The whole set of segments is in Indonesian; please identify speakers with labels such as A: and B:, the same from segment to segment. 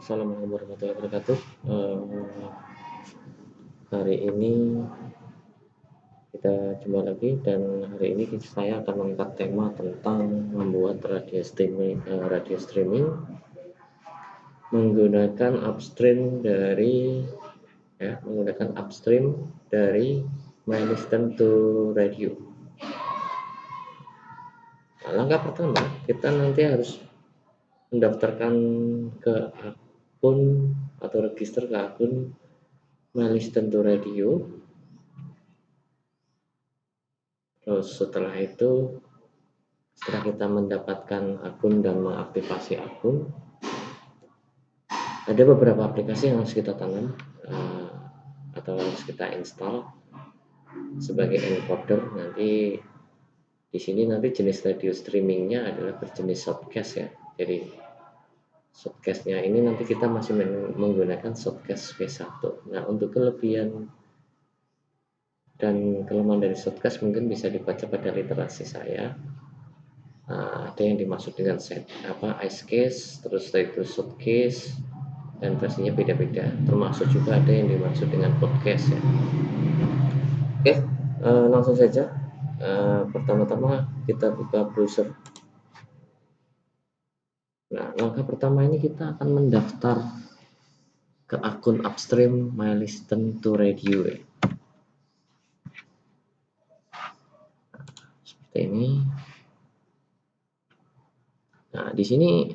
A: Assalamualaikum warahmatullahi wabarakatuh. Hari ini kita jumpa lagi dan hari ini saya akan mengangkat tema tentang membuat radio streaming menggunakan upstream dari My Listen to Radio. Nah, langkah pertama kita nanti harus mendaftarkan ke akun atau register ke akun My Listen to Radio. Terus setelah kita mendapatkan akun dan mengaktifasi akun, ada beberapa aplikasi yang harus kita tanam atau harus kita install sebagai encoder. Nanti di sini jenis radio streamingnya adalah berjenis shortcast ya. Jadi shortcastnya ini nanti kita masih menggunakan shortcast V1. Nah, untuk kelebihan dan kelemahan dari shortcast mungkin bisa dibaca pada literasi saya. Ada yang dimaksud dengan ice case, terus itu shortcase, dan versinya beda-beda. Termasuk juga ada yang dimaksud dengan podcast ya. Oke, langsung saja. Pertama-tama kita buka browser. Nah, langkah pertama ini kita akan mendaftar ke akun upstream My Listen to Radio ya. Seperti ini. Nah, di sini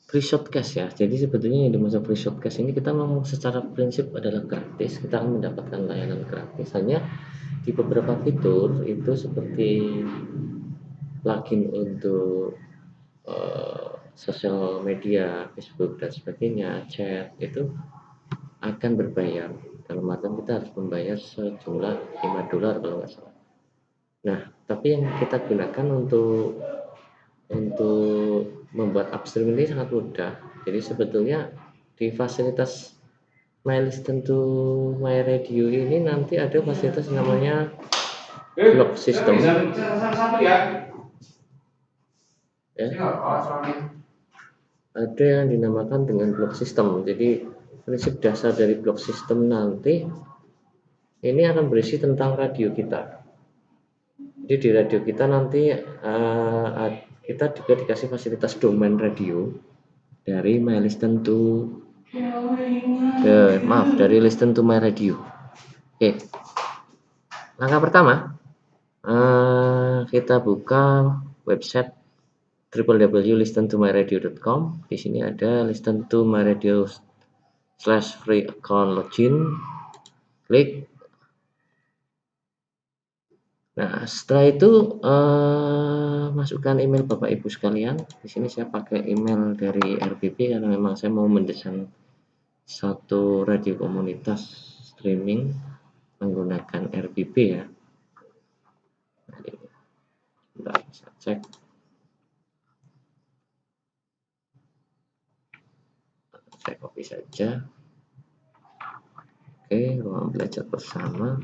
A: free shortcast ya. Jadi sebetulnya yang dimaksud free shortcast ini kita memang secara prinsip adalah gratis. Kita akan mendapatkan layanan gratis. Hanya di beberapa fitur itu seperti plugin untuk sosial media, Facebook dan sebagainya, chat itu akan berbayar. Dalam artian kita harus membayar sejumlah $5 kalau nggak salah. Nah, tapi yang kita gunakan untuk membuat upstream ini sangat mudah. Jadi sebetulnya di fasilitas My Listen to My Radio ini nanti ada fasilitas namanya block system. Ya. Ada yang dinamakan dengan block system. Jadi prinsip dasar dari block system nanti ini akan berisi tentang radio kita. Jadi di radio kita nanti kita juga dikasih fasilitas domain radio dari My Listen to dari Listen to My Radio. Oke. Langkah pertama kita buka website www.listentomyradio.com. Di sini ada Listen to My Radio /free account login. Klik. Nah, setelah itu masukkan email Bapak Ibu sekalian. Di sini saya pakai email dari RBB karena memang saya mau mendesain satu radio komunitas streaming menggunakan RBB ya. Nah, bisa cek. Saya copy saja. Oke, ruang belajar bersama.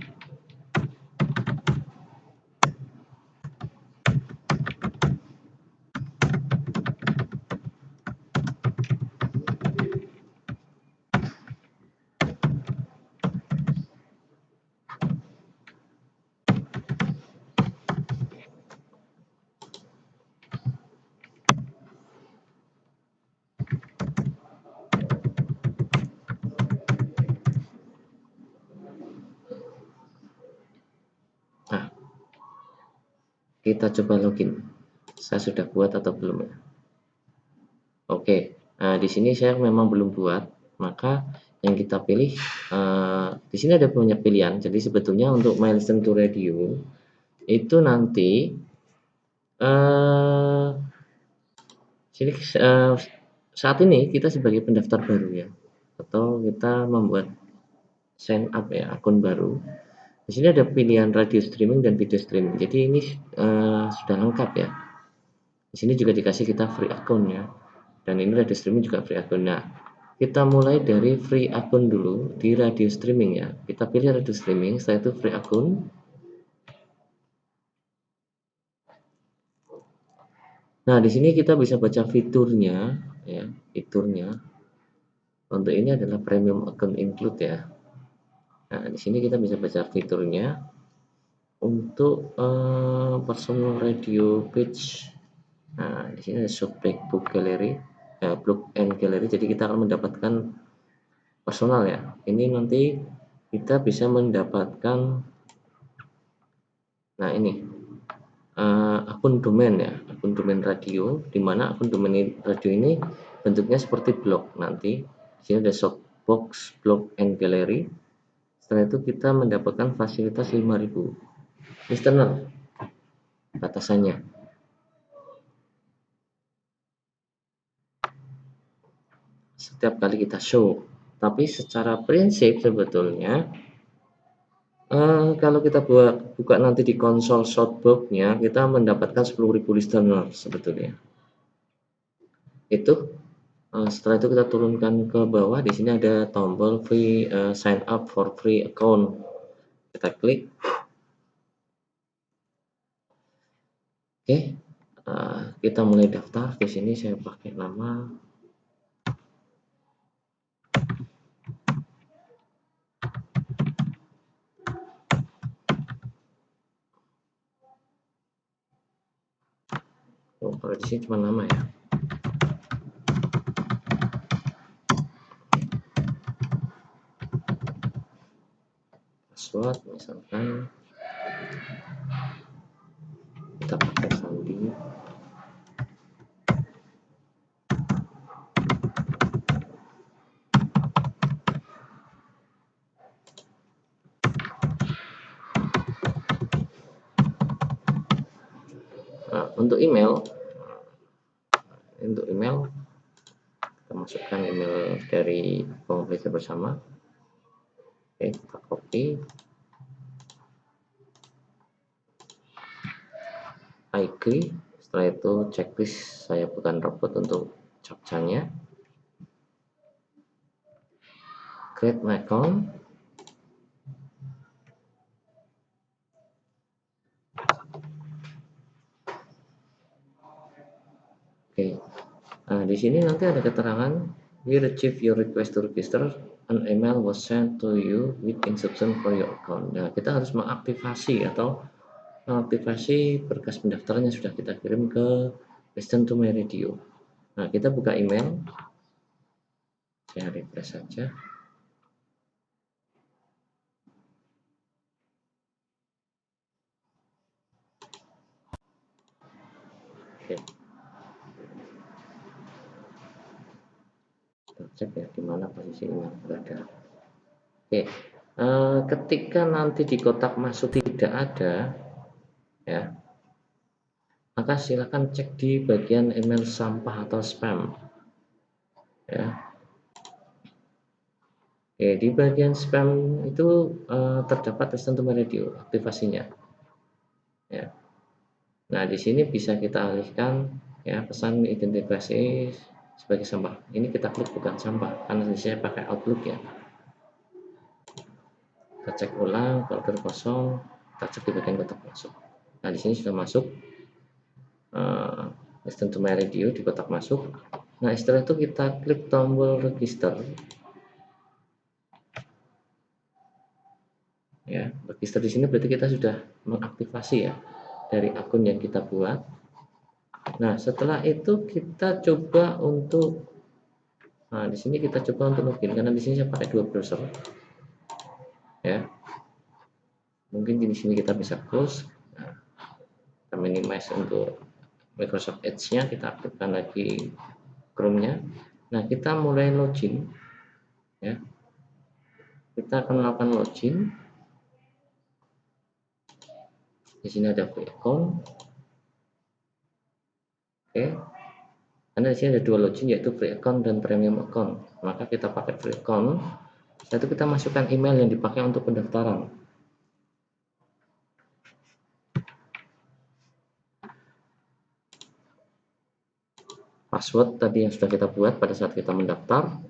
A: Nah, kita coba login. Saya sudah buat atau belum ya? Oke. Nah, di sini saya memang belum buat, maka yang kita pilih di sini ada banyak pilihan. Jadi sebetulnya untuk My Listen to Radio itu nanti sini saat ini kita sebagai pendaftar baru ya, atau kita membuat sign up ya akun baru. Di sini ada pilihan radio streaming dan video streaming. Jadi ini sudah lengkap ya. Di sini juga dikasih kita free akun ya. Dan ini radio streaming juga free akun. Nah, kita mulai dari free akun dulu di radio streaming ya. Kita pilih radio streaming, setelah itu free akun. Nah, di sini kita bisa baca fiturnya. ya, fiturnya. Untuk ini adalah premium account include ya. Nah, di sini kita bisa baca fiturnya untuk personal radio page. Nah, di sini ada show book gallery, book and gallery. Jadi kita akan mendapatkan personal ya. Ini nanti kita bisa mendapatkan, nah ini akun domain ya, akun domain radio, di mana akun domain radio ini bentuknya seperti blog. Nanti di sini ada box, blog and gallery. Setelah itu kita mendapatkan fasilitas 5.000 listener batasannya. Setiap kali kita show. Tapi secara prinsip sebetulnya kalau kita buka nanti di konsol Shoutbox-nya, kita mendapatkan 10.000 listener sebetulnya. Itu setelah itu kita turunkan ke bawah, di sini ada tombol free sign up for free account. Kita klik. Oke, kita mulai daftar. Di sini saya pakai nama kalau di sini cuma nama ya. Password misalkan kita pakai Sandi. Nah, untuk email kita masukkan email dari Bank Belajar Bersama. Oke, kita copy, I agree. Setelah itu checklist, saya bukan robot untuk captcha-nya. Create my account. Oke, nah di sini nanti ada keterangan we receive your request to register, an email was sent to you with instruction for your account. Nah, kita harus mengaktifasi berkas pendaftaran yang sudah kita kirim ke Listen to My Radio. Nah, kita buka email, saya refresh saja. Oke, kita cek ya di mana posisi email berada. Oke, ketika nanti di kotak masuk tidak ada ya, maka silakan cek di bagian email sampah atau spam ya. Oke, di bagian spam itu terdapat Listen to My Radio aktivasinya ya. Nah, di sini bisa kita alihkan ya, pesan identifikasi sebagai sampah. Ini kita klik bukan sampah karena di sini pakai Outlook ya. Kita cek ulang, folder kosong, kita cek di bagian kotak masuk. Nah, di sini sudah masuk Listen to My Radio di kotak masuk. Nah, setelah itu kita klik tombol register. Ya, register di sini berarti kita sudah mengaktifasi ya dari akun yang kita buat. Nah, setelah itu kita coba untuk, nah di sini kita coba untuk login karena di sini saya pakai dua browser. Ya, mungkin di sini kita bisa close. Nah, kita minimize untuk Microsoft Edge-nya, kita aktifkan lagi Chrome-nya. Nah, kita mulai login. Ya, kita akan melakukan login. Di sini ada free account. Oke, karena di sini ada dua login yaitu free account dan premium account. Maka kita pakai free account. Setelah itu kita masukkan email yang dipakai untuk pendaftaran. Password tadi yang sudah kita buat pada saat kita mendaftar.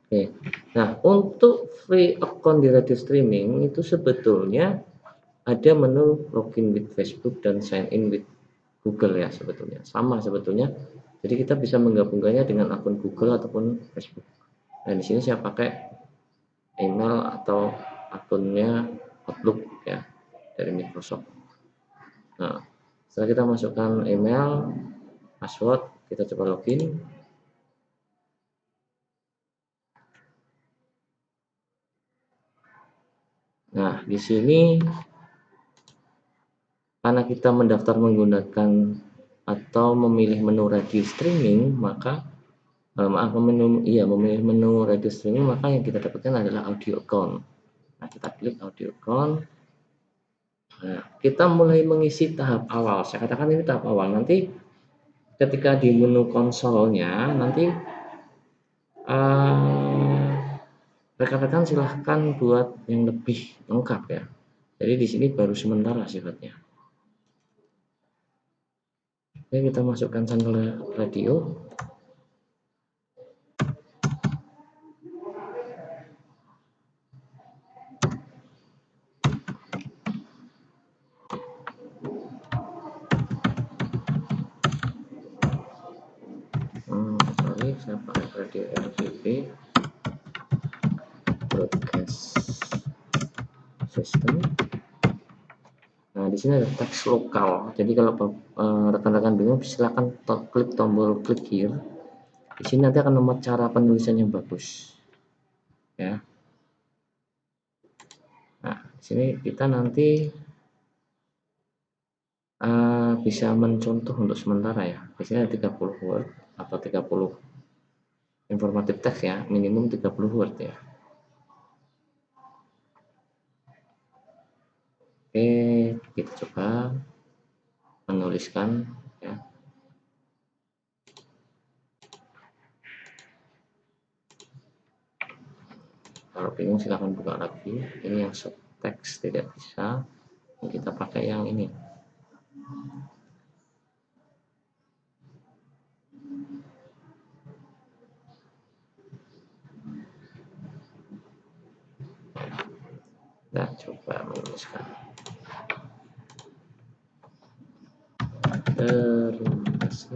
A: Oke, Nah, untuk free account di radio streaming itu sebetulnya ada menu login with Facebook dan sign in with Google ya sebetulnya. Sama sebetulnya. Jadi kita bisa menggabungkannya dengan akun Google ataupun Facebook. Nah, di sini saya pakai email atau akunnya Outlook ya dari Microsoft. Nah, setelah kita masukkan email, password, kita coba login. Nah, di sini karena kita mendaftar menggunakan atau memilih menu radio streaming, maka memilih menu radio streaming, maka yang kita dapatkan adalah audio account. Nah, kita klik audio account. Nah, kita mulai mengisi tahap awal. Saya katakan ini tahap awal. Nanti ketika di menu konsolnya, nanti rekan-rekan silahkan buat yang lebih lengkap ya. Jadi di sini baru sementara sifatnya. Oke, kita masukkan channel radio. Sorry, saya pakai radio RBB broadcast system. Nah, di sini ada teks lokal. Jadi kalau rekan-rekan bingung, silakan klik tombol klik here. Di sini nanti akan nomor cara penulisan yang bagus. Ya. Nah, di sini kita nanti bisa mencontoh untuk sementara ya. Di sini ada 30 word atau 30 informatif teks ya, minimum 30 word ya. Oke, kita coba menuliskan ya. Kalau bingung silahkan buka lagi. Ini yang teks tidak bisa, kita pakai yang ini. Nah, coba menuliskan terus.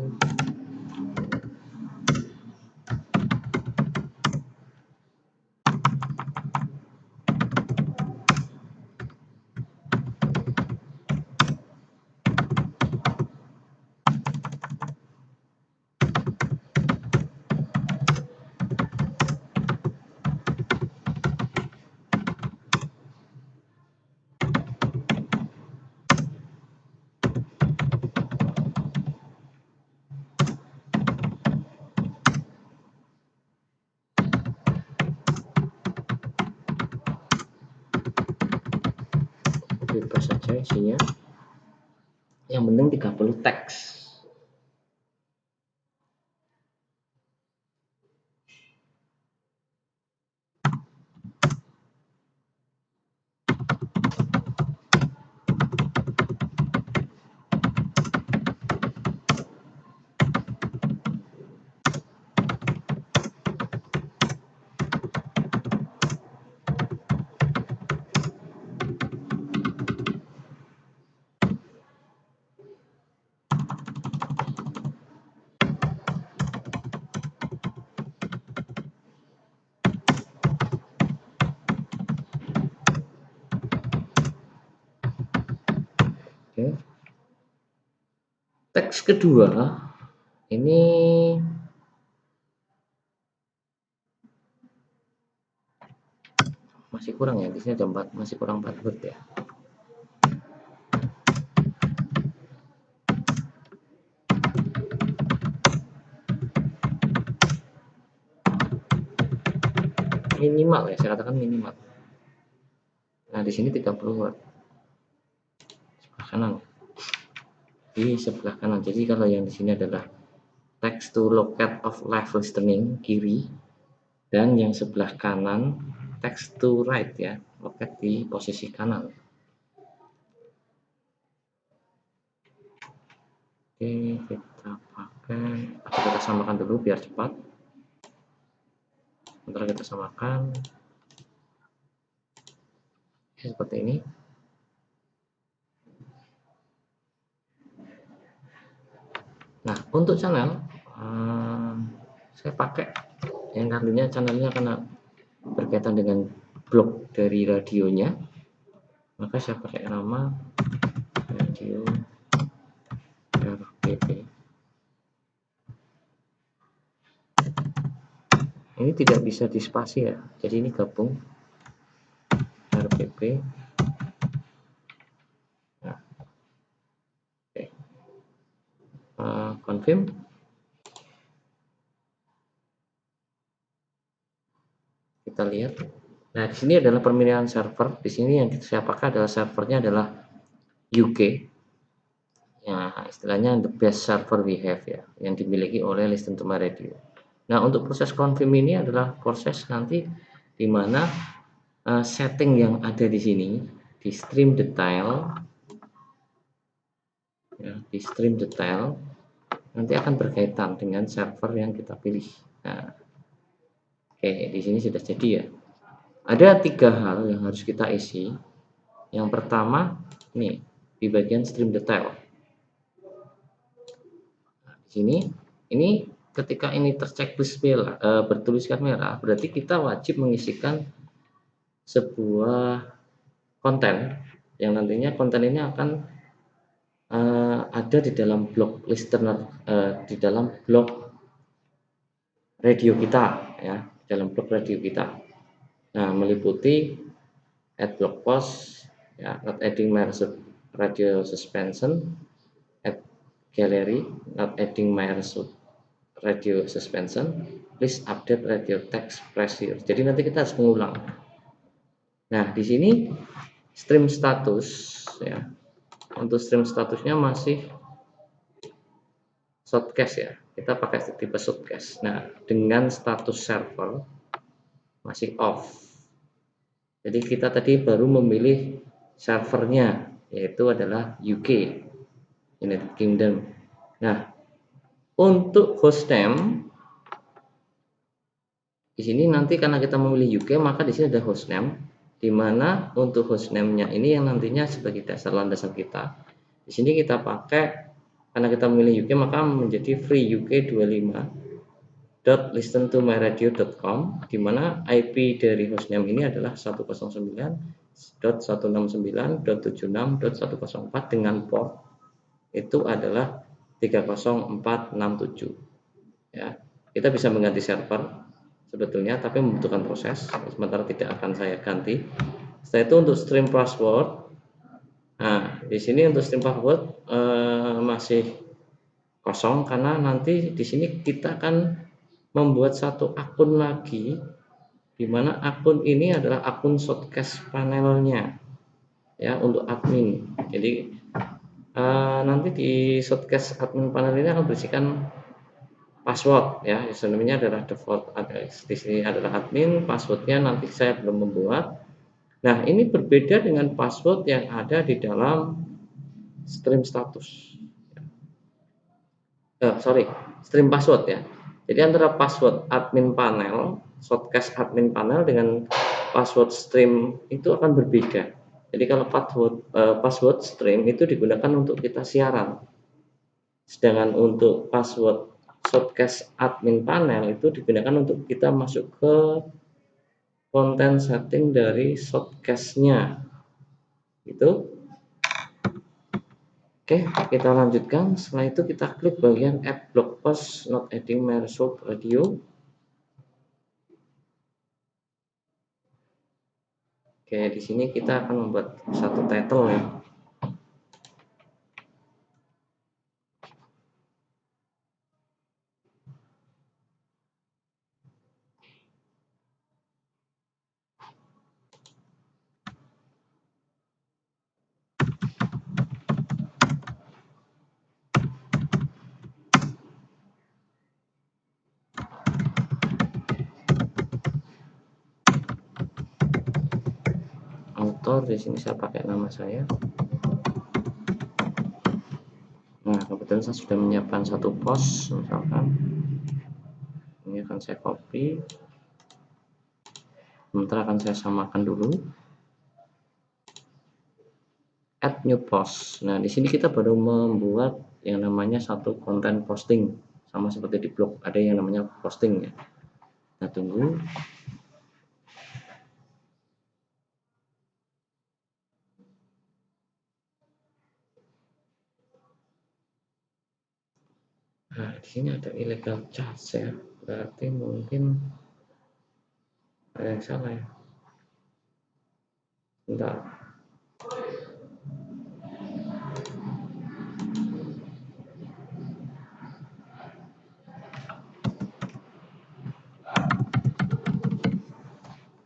A: Bebas saja isinya. Yang penting 30 teks. Oke. Teks kedua ini masih kurang ya, di sini ada 4, masih kurang 4 word ya. Minimal ya, saya katakan minimal. Nah, di sini 30 word. Sebelah kanan. Di sebelah kanan. Jadi kalau yang di sini adalah text to locate of live listening kiri, dan yang sebelah kanan text to right ya, locate di posisi kanan. Oke, kita pakai atau kita samakan dulu biar cepat. Sementara kita samakan seperti ini. Nah, untuk channel saya pakai yang nantinya channelnya karena berkaitan dengan blok dari radionya, maka saya pakai nama radio RPP. Ini tidak bisa dispasi ya, jadi ini gabung RPP. Nah, oke. Confirm. Kita lihat. Nah, di sini adalah pemilihan server. Di sini yang saya pakai adalah servernya adalah UK. Ya, istilahnya the best server we have ya, yang dimiliki oleh Listen to My Radio. Nah, untuk proses confirm ini adalah proses nanti di mana setting yang ada di sini di stream detail ya, di stream detail nanti akan berkaitan dengan server yang kita pilih. Nah, oke, di sini sudah jadi ya. Ada 3 hal yang harus kita isi. Yang pertama, nih di bagian stream detail. Nah, di sini, ini ketika ini terchecklist bertuliskan merah, berarti kita wajib mengisikan sebuah konten yang nantinya konten ini akan ada di dalam blog listener, di dalam blog radio kita ya, dalam blog radio kita. Nah, meliputi add blog post ya, not adding my radio suspension, add gallery, not adding my radio suspension, please update radio text press here. Jadi nanti kita harus mengulang. Nah, di sini stream status ya. Untuk stream statusnya masih shortcast ya. Kita pakai tipe shortcast. Nah, dengan status server masih off. Jadi kita tadi baru memilih servernya, yaitu adalah UK, United Kingdom. Nah, untuk hostname di sini nanti karena kita memilih UK, maka di sini ada hostname, di mana untuk hostname-nya ini yang nantinya sebagai dasar landasan kita. Di sini kita pakai karena kita memilih UK maka menjadi free UK 25.listentomyradio.com, di mana IP dari hostname ini adalah 109.169.76.104 dengan port itu adalah 30467 ya. Kita bisa mengganti server sebetulnya, tapi membutuhkan proses, sementara tidak akan saya ganti. Setelah itu untuk stream password, nah di sini untuk stream password masih kosong karena nanti di sini kita akan membuat satu akun lagi, di mana akun ini adalah akun shortcast panelnya ya, untuk admin. Jadi nanti di shortcast admin panel ini akan berisikan password ya, username-nya adalah default address. Di sini adalah admin, passwordnya nanti saya belum membuat. Nah, ini berbeda dengan password yang ada di dalam stream status. Stream password ya. Jadi antara password admin panel, shortcast admin panel dengan password stream itu akan berbeda. Jadi kalau password stream itu digunakan untuk kita siaran. Sedangkan untuk password shortcast admin panel itu digunakan untuk kita masuk ke konten setting dari shortcast-nya. Gitu. Oke, kita lanjutkan. Setelah itu kita klik bagian add blog post, not adding my radio. Oke, di sini kita akan membuat satu title ya. Author di sini saya pakai nama saya. Nah, kebetulan saya sudah menyiapkan satu post, misalkan ini akan saya copy. Sebentar akan saya samakan dulu. Add new post. Nah, di sini kita baru membuat yang namanya satu konten posting, sama seperti di blog ada yang namanya posting ya. Kita tunggu. Nah, di sini ada illegal charge ya. Berarti mungkin ada yang salah ya. Bentar.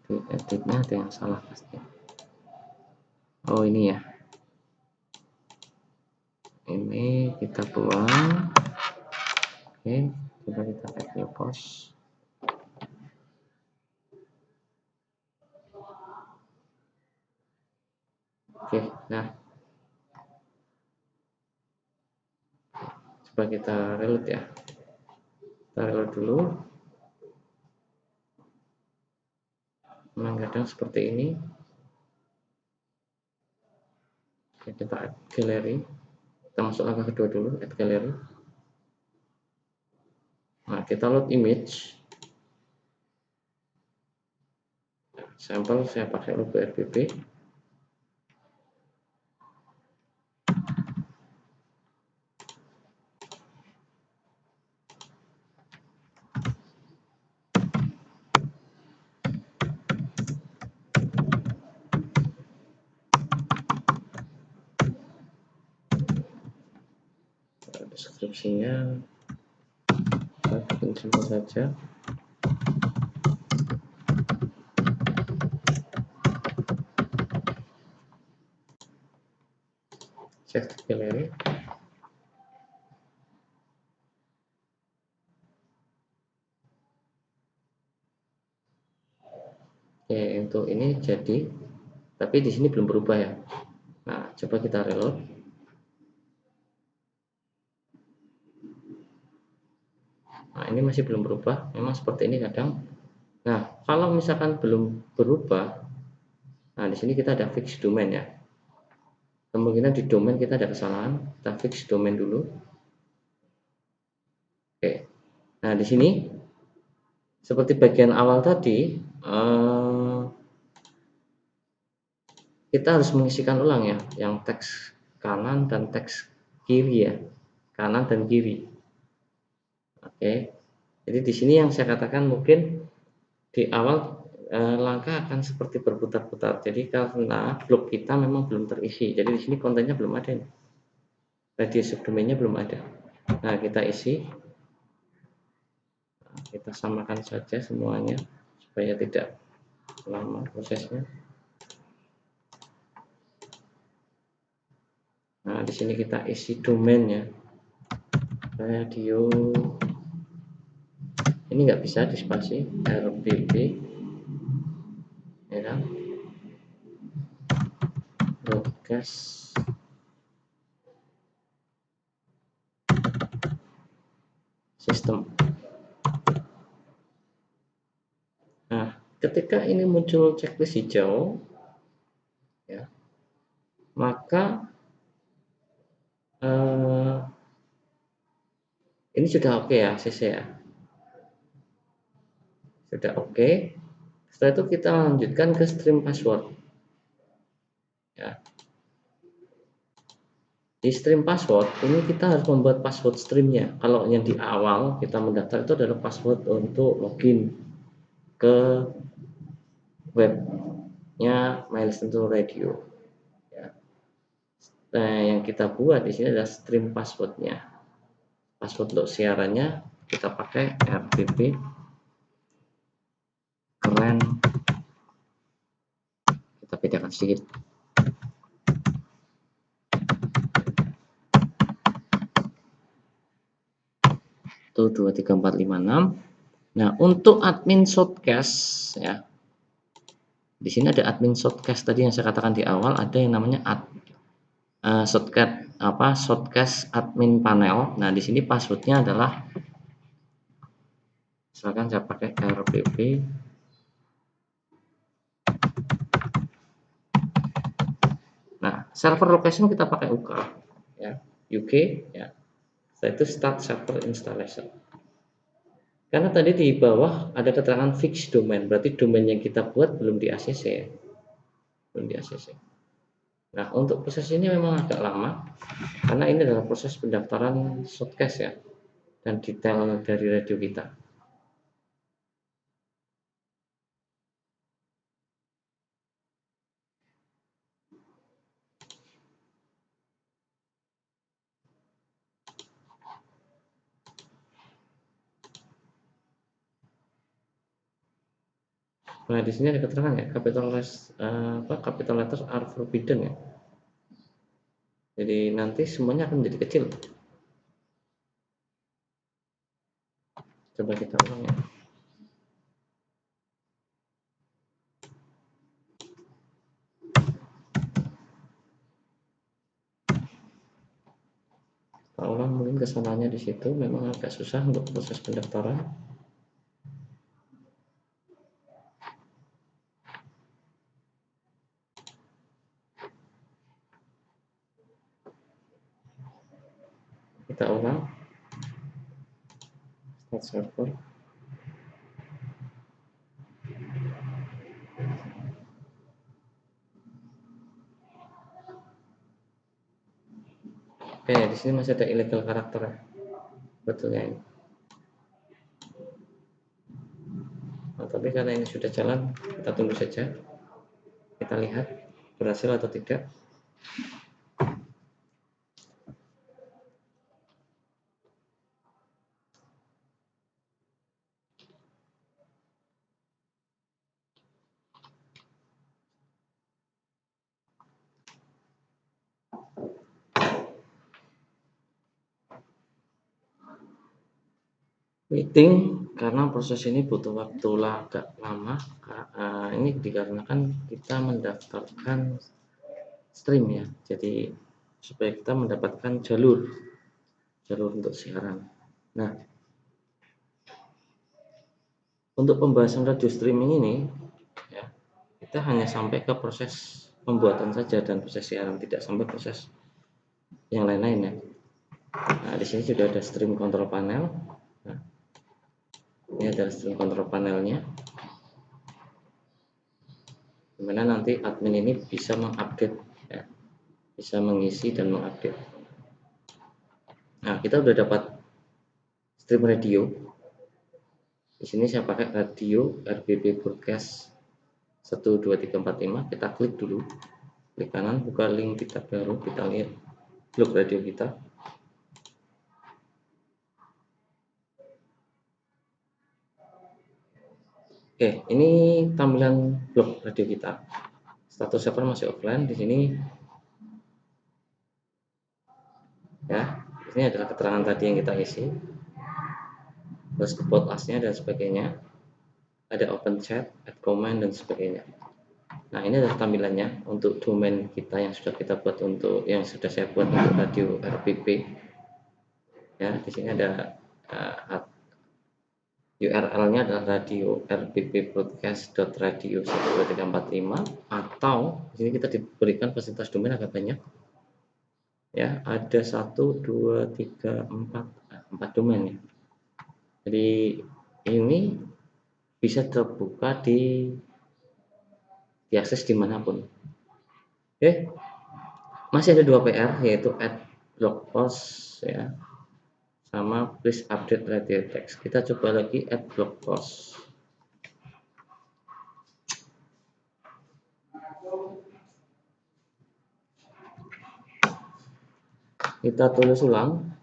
A: Di editnya ada yang salah pasti. Oh, ini ya. Ini kita buang. Oke, coba kita add new post. Oke, nah coba kita reload ya. Kita reload dulu. Memang kadang seperti ini. Oke, kita add gallery. Kita masuk langkah kedua dulu, add gallery. Nah, kita load image. Sampel saya pakai logo RBP. Deskripsinya kita bikin simpel saja. Cek gallery. Oke, untuk ini jadi, tapi di sini belum berubah ya. Nah, coba kita reload. Nah, ini masih belum berubah. Memang seperti ini kadang. Nah, kalau misalkan belum berubah, nah di sini kita ada fix domain ya. Kemungkinan di domain kita ada kesalahan. Kita fix domain dulu. Oke. Nah, di sini seperti bagian awal tadi, kita harus mengisikan ulang ya, yang teks kanan dan teks kiri ya, kanan dan kiri. Oke. Jadi di sini yang saya katakan mungkin di awal langkah akan seperti berputar-putar. Jadi karena blok kita memang belum terisi. Jadi di sini kontennya belum ada nih. Radius subdomainnya belum ada. Nah, kita isi. Kita samakan saja semuanya supaya tidak lama prosesnya. Nah, di sini kita isi domainnya. Radio ini nggak bisa dispasi, RBB ya kan, broadcast system. Nah, ketika ini muncul checklist hijau ya, maka ini sudah oke ya, CC ya, sudah oke. Setelah itu kita lanjutkan ke stream password ya. Di stream password ini kita harus membuat password streamnya. Kalau yang di awal kita mendaftar itu adalah password untuk login ke webnya Milestone Radio ya. Nah, yang kita buat di sini adalah stream passwordnya. Password untuk siarannya kita pakai RBP keren. Kita bedakan sedikit. Itu 23456. Nah, untuk admin shortcast ya. Di sini ada admin shortcast tadi yang saya katakan di awal, ada yang namanya shortcast admin panel. Nah, di sini passwordnya adalah, misalkan saya pakai RBP server location kita pakai UK ya, UK ya. Setelah itu start server installation. Karena tadi di bawah ada keterangan fix domain, berarti domain yang kita buat belum di ACC ya. Belum di ACC. Nah, untuk proses ini memang agak lama karena ini adalah proses pendaftaran shortcast ya dan detail dari radio kita. Nah, di sini ada keterangan ya, capital letters are forbidden ya. Jadi nanti semuanya akan menjadi kecil. Coba kita ulang ya. Kita ulang, mungkin kesalahannya di situ, memang agak susah untuk proses pendaftaran. Kita ulang. Start server. Oke, di sini masih ada illegal karakter ya. Betulnya ini. Nah, tapi karena ini sudah jalan, kita tunggu saja. Kita lihat berhasil atau tidak. Meeting karena proses ini butuh waktu agak lama. Ini dikarenakan kita mendaftarkan stream ya, jadi supaya kita mendapatkan jalur untuk siaran. Nah, untuk pembahasan radio streaming ini ya, kita hanya sampai ke proses pembuatan saja dan proses siaran, tidak sampai proses yang lain-lain ya. Nah, di sini sudah ada stream control panel. Nah, ini adalah stream control panelnya, dimana nanti admin ini bisa mengupdate ya, bisa mengisi dan mengupdate. Nah, kita udah dapat stream radio. Di sini saya pakai radio RBB broadcast 12345. Kita klik dulu, klik kanan, buka link kita baru, kita lihat blog radio kita. Oke, ini tampilan blog radio kita. Status server masih offline. Di sini ya, ini adalah keterangan tadi yang kita isi, terus about us-nya dan sebagainya. Ada open chat, add comment dan sebagainya. Nah, ini adalah tampilannya untuk domain kita yang sudah kita buat, untuk yang sudah saya buat untuk radio RBB. Ya, di sini ada URL-nya adalah radio rbbroadcast.radio12345, atau di sini kita diberikan fasilitas domain agak banyak. Ya, ada 1, 2, 3, 4 domain ya. Jadi ini bisa terbuka diakses dimanapun. Oke, masih ada 2 PR, yaitu add blog post ya, sama please update radio text. Kita coba lagi add blog post. Kita tulis ulang,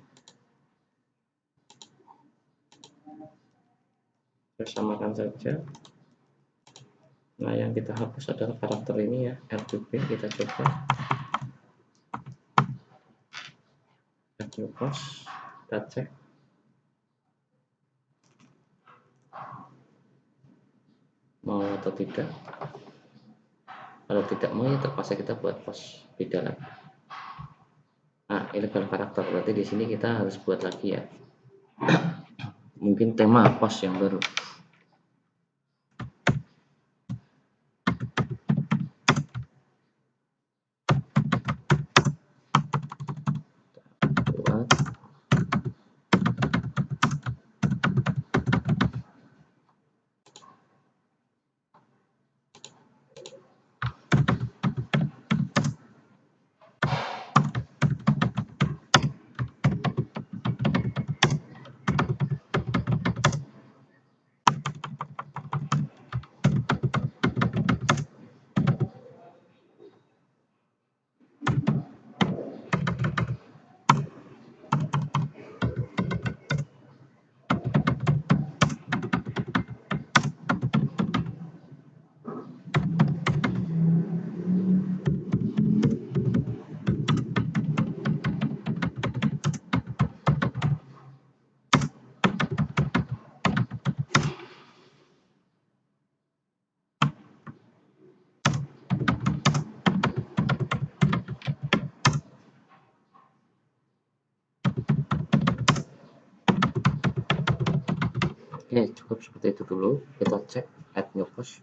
A: bersamakan saja. Nah, yang kita hapus adalah karakter ini ya, RBB. Kita coba radio post, kita cek. Mau atau tidak. Kalau tidak mau, ya terpaksa kita buat post beda lagi. Nah, illegal karakter, berarti di sini kita harus buat lagi ya. Mungkin tema post yang baru. cukup seperti itu dulu. Kita cek add new post.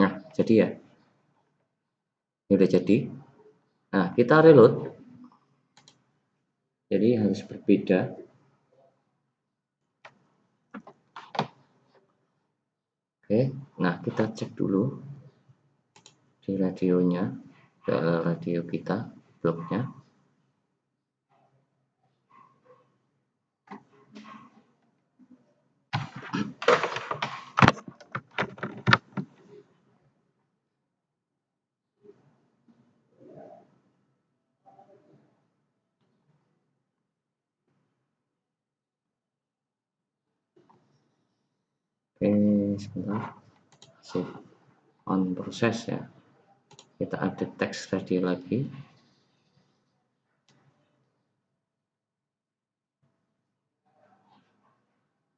A: Nah, jadi ya, ini udah jadi. Nah, kita reload. Jadi harus berbeda. Oke, nah kita cek dulu di radionya, radio kita, bloknya. Oke, sebentar. Save on proses ya. Kita update teks radio lagi.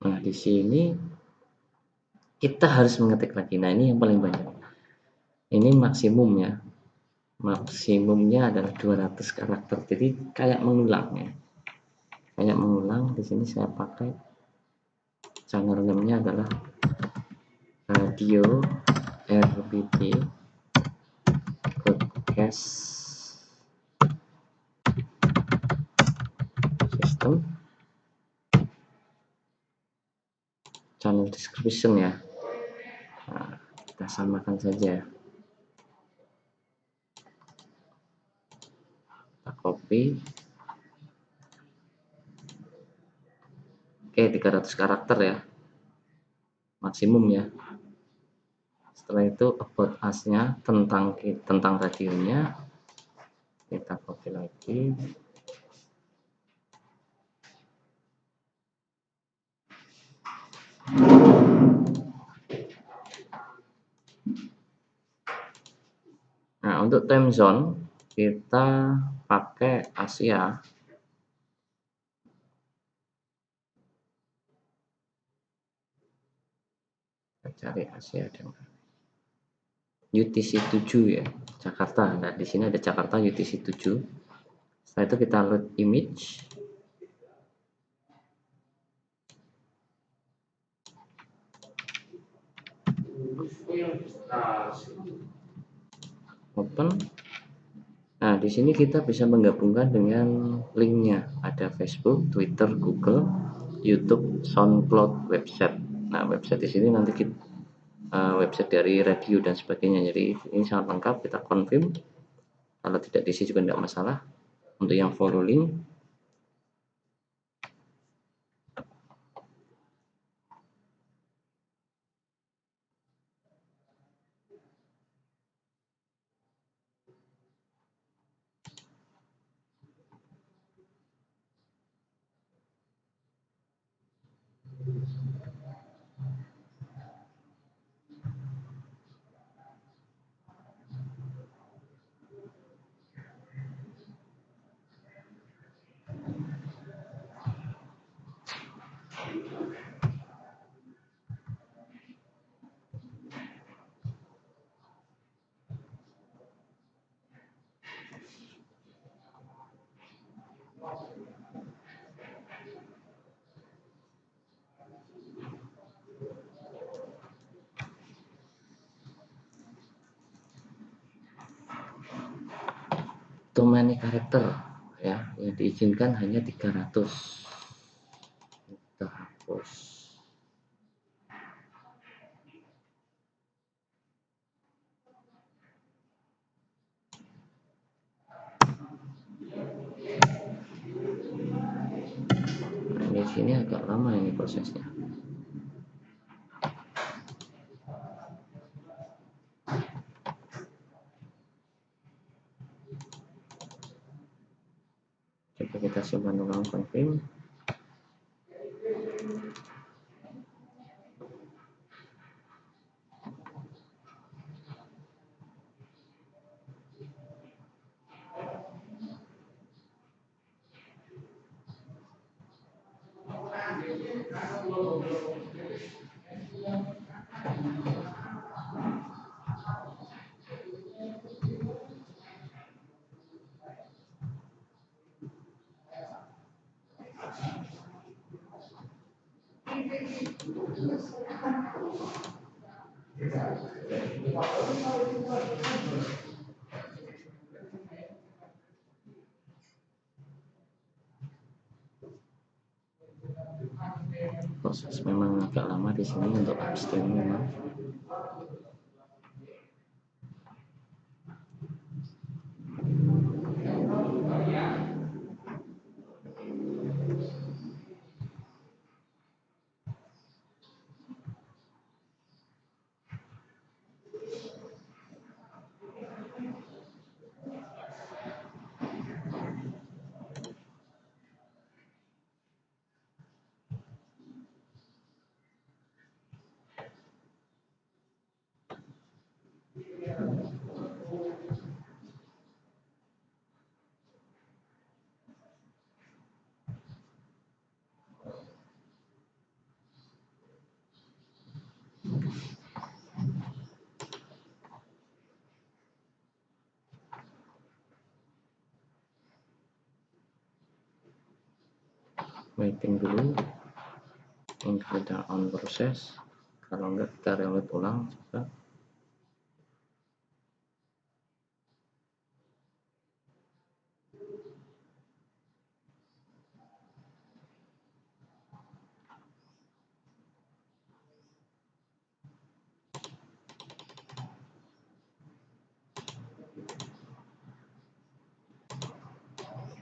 A: Nah, di sini kita harus mengetik lagi. Nah, ini yang paling banyak. Ini maksimum ya. Maksimumnya adalah 200 karakter. Jadi kayak mengulang ya. Kayak mengulang. Di sini saya pakai channel name-nya adalah radio RBD broadcast system, channel description ya. Nah, kita samakan saja. Kita copy. Oke, 300 karakter ya. Maksimum ya. Setelah itu about us-nya, tentang radionya, kita copy lagi. Nah, untuk time zone kita pakai Asia. Kita cari Asia dengan UTC 7 ya, Jakarta. Nah, di sini ada Jakarta UTC 7. Setelah itu kita load image. Open. Nah, di sini kita bisa menggabungkan dengan linknya. Ada Facebook, Twitter, Google, YouTube, SoundCloud, website. Nah, website di sini nanti kita website dari radio dan sebagainya. Jadi ini sangat lengkap. Kita confirm. Kalau tidak diisi juga tidak masalah. Untuk yang follow link, too many karakter ya, yang diizinkan hanya 300. Kita hapus. Nah, di sini agak lama ini prosesnya. Coba kita simpan ulang, confirm. Proses memang agak lama di sini untuk upstream memang. Waiting dulu, ini kita on proses, kalau enggak kita reload ulang juga.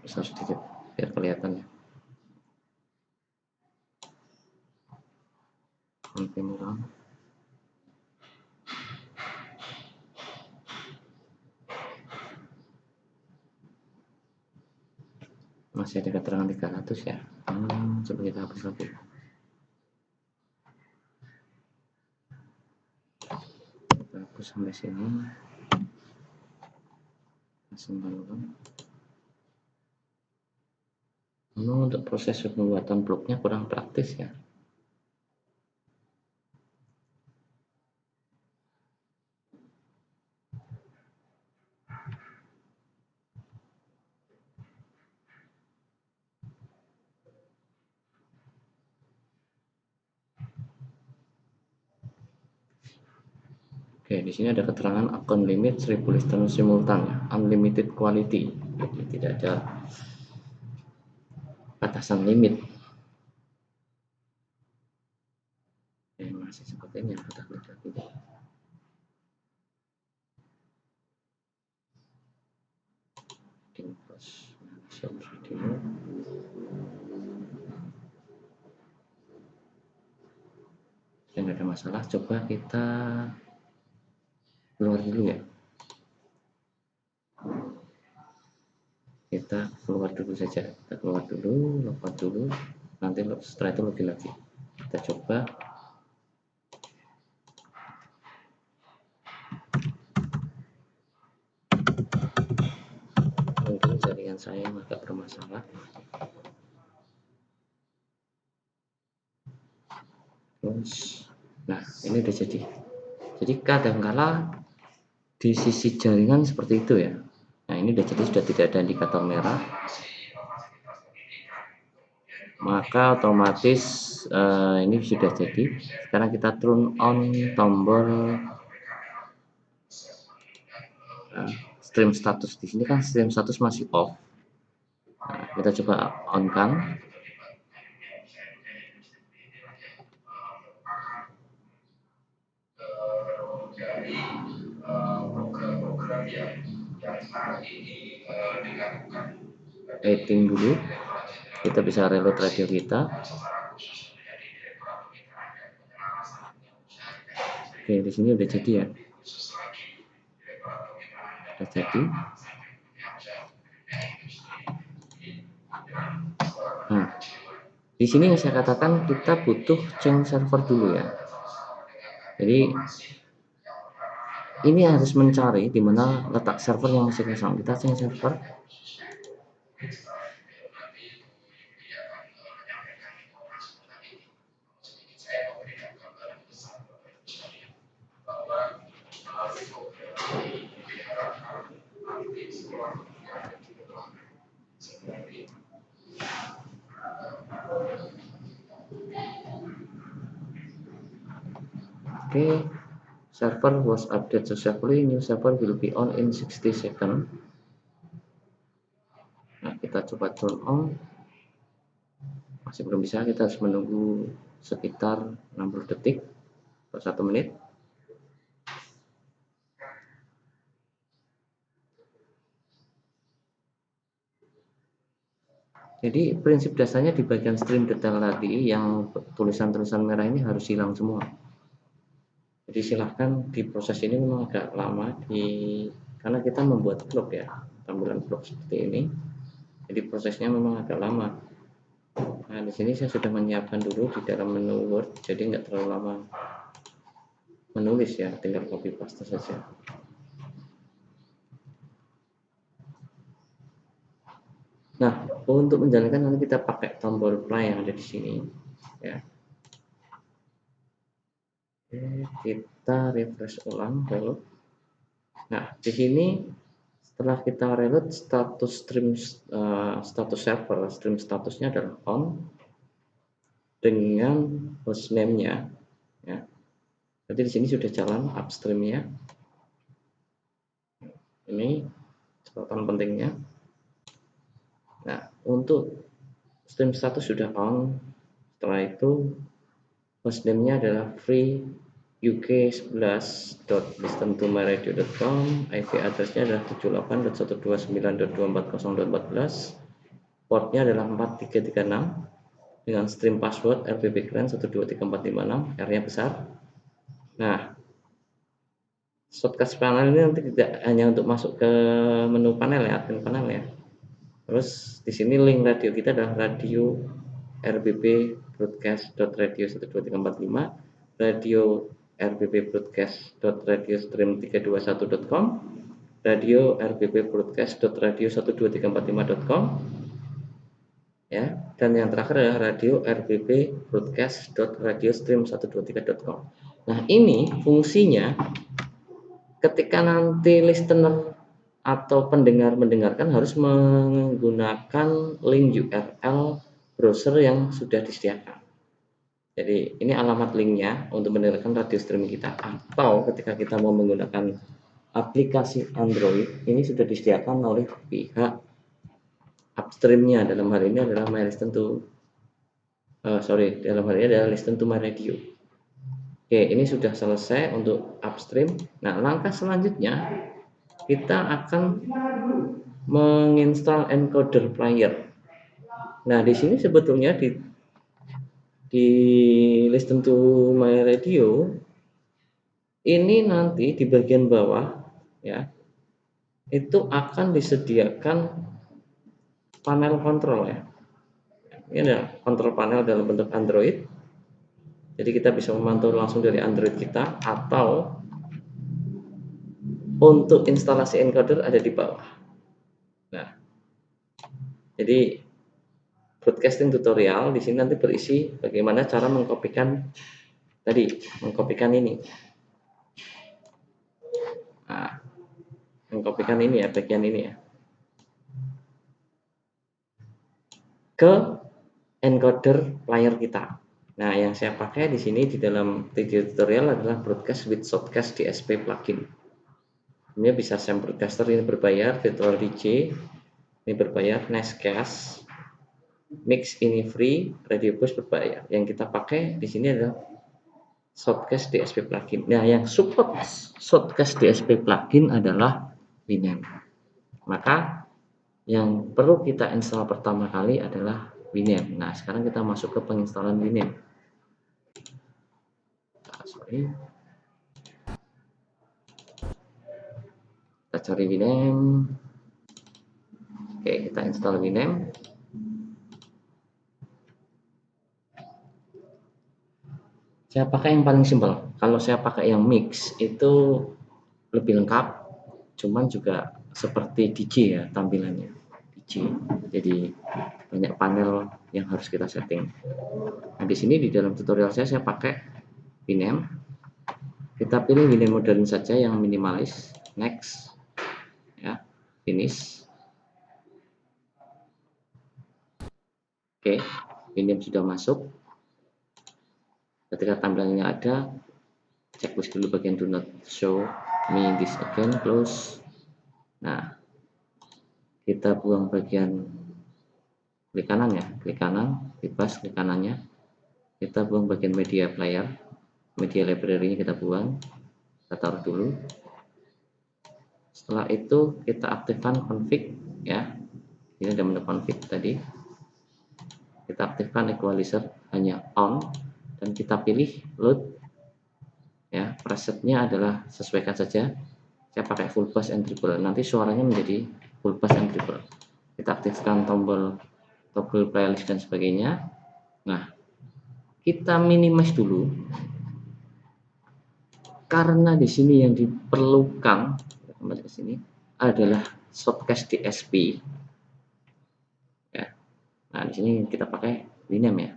A: Besar sedikit biar kelihatan ya. Konfirm ulang. Masih ada keterangan 300 ya. Coba kita hapus lagi. Kita hapus sampai sini. Kembalikan. Memang untuk proses pembuatan bloknya kurang praktis ya. Oke, di sini ada keterangan akun limit 1000 listener simultan ya, unlimited quality. Jadi tidak ada batasan limit. Masih seperti ini, kita klik lagi. Video. Tidak ada masalah, coba kita keluar dulu ya. Kita keluar dulu saja, kita keluar dulu, logout dulu, nanti setelah itu login lagi. Kita coba. Mungkin jaringan saya yang agak bermasalah. Terus, nah ini udah jadi. Jadi kadangkala di sisi jaringan seperti itu ya. Nah ini udah jadi, sudah tidak ada indikator merah, maka otomatis ini sudah jadi. Sekarang kita turn on tombol stream status. Di sini kan stream status masih off. Nah, kita coba on kan. Editing dulu, kita bisa reload radio kita. Oke, di sini udah jadi ya, udah jadi. Nah, di sini yang saya katakan kita butuh change server dulu ya. Jadi ini harus mencari di mana letak server yang masih kosong. Kita change server. Oke, server was updated successfully. New server will be on in 60 seconds. Nah, kita coba turn on. Masih belum bisa, kita harus menunggu sekitar 60 detik atau 1 menit. Jadi prinsip dasarnya di bagian stream detail tadi, yang tulisan-tulisan merah ini harus hilang semua. Jadi silahkan di proses ini memang agak lama karena kita membuat vlog ya, tampilan vlog seperti ini. Jadi prosesnya memang agak lama. Nah, di sini saya sudah menyiapkan dulu di dalam menu Word, jadi nggak terlalu lama menulis ya, tinggal copy paste saja. Nah, untuk menjalankan nanti kita pakai tombol play yang ada di sini ya. Oke, kita refresh ulang dulu. Nah, di sini setelah kita reload status stream status server, stream statusnya adalah on dengan hostname-nya ya. Jadi di sini sudah jalan upstream-nya. Ini catatan pentingnya. Nah, untuk stream status sudah on. Setelah itu hostname-nya adalah free uk11.listentomyradio.com, IP address-nya adalah 78.129.240.14, portnya adalah 4336 dengan stream password rbbgrand 123456, R-nya besar. Nah, shortcut panel ini nanti tidak hanya untuk masuk ke menu panel ya, admin panel ya. Terus di sini link radio kita adalah radio RBB broadcast.radio12345, radio RBB broadcast.radiostream321.com, radio RBB broadcast.radio12345.com ya, dan yang terakhir adalah radio RBB broadcast.radiostream123.com. Nah, ini fungsinya ketika nanti listener atau pendengar mendengarkan harus menggunakan link URL browser yang sudah disediakan. Jadi ini alamat linknya untuk mendengarkan radio streaming kita. Atau ketika kita mau menggunakan aplikasi Android, ini sudah disediakan oleh pihak upstreamnya. Dalam hal ini adalah dalam hal ini adalah Listen to My Radio. Oke, ini sudah selesai untuk upstream. Nah, langkah selanjutnya kita akan menginstal encoder player. Nah, di sini sebetulnya di Listen to My Radio ini nanti di bagian bawah ya, itu akan disediakan panel kontrol ya. Ini adalah kontrol panel dalam bentuk Android. Jadi kita bisa memantau langsung dari Android kita, atau untuk instalasi encoder ada di bawah. Nah, jadi broadcasting tutorial di sini nanti berisi bagaimana cara mengkopikan ini. Nah, mengkopikan ini ya, bagian ini ya, ke encoder player kita. Nah, yang saya pakai di sini di dalam video tutorial adalah Broadcast with Shotcast DSP plugin. Ini bisa Sam Broadcaster, ini berbayar, Virtual DJ ini berbayar, Nextcast, Mix ini free, Radio Boost berbayar. Yang kita pakai di sini adalah Shotcast DSP plugin. Nah, yang support Shotcast DSP plugin adalah Winamp. Maka yang perlu kita install pertama kali adalah Winamp. Nah, sekarang kita masuk ke penginstalan Winamp. Kita cari Winamp. Oke, kita install Winamp. Saya pakai yang paling simpel. Kalau saya pakai yang mix itu lebih lengkap, cuman juga seperti DJ ya tampilannya. DJ. Jadi banyak panel yang harus kita setting. Nah, di sini di dalam tutorial saya pakai Winamp. Kita pilih Winamp modern saja yang minimalis. Next. Ya, finish. Oke, Winamp sudah masuk. Ketika tampilannya ada, checklist dulu bagian do not show me this again, close. Nah, kita buang bagian klik kanan ya, klik kanan, bebas klik kanannya. Kita buang bagian media player, media library-nya kita buang, kita taruh dulu. Setelah itu kita aktifkan config ya. Ini ada menu config tadi. Kita aktifkan equalizer hanya on dan kita pilih load ya. Presetnya adalah sesuaikan saja. Saya pakai full bass and treble. Nanti suaranya menjadi full bass and treble. Kita aktifkan tombol toggle playlist dan sebagainya. Nah, kita minimize dulu karena di sini yang diperlukan, kembali ke sini, adalah shortcast DSP ya. Nah, di sini kita pakai Winamp ya.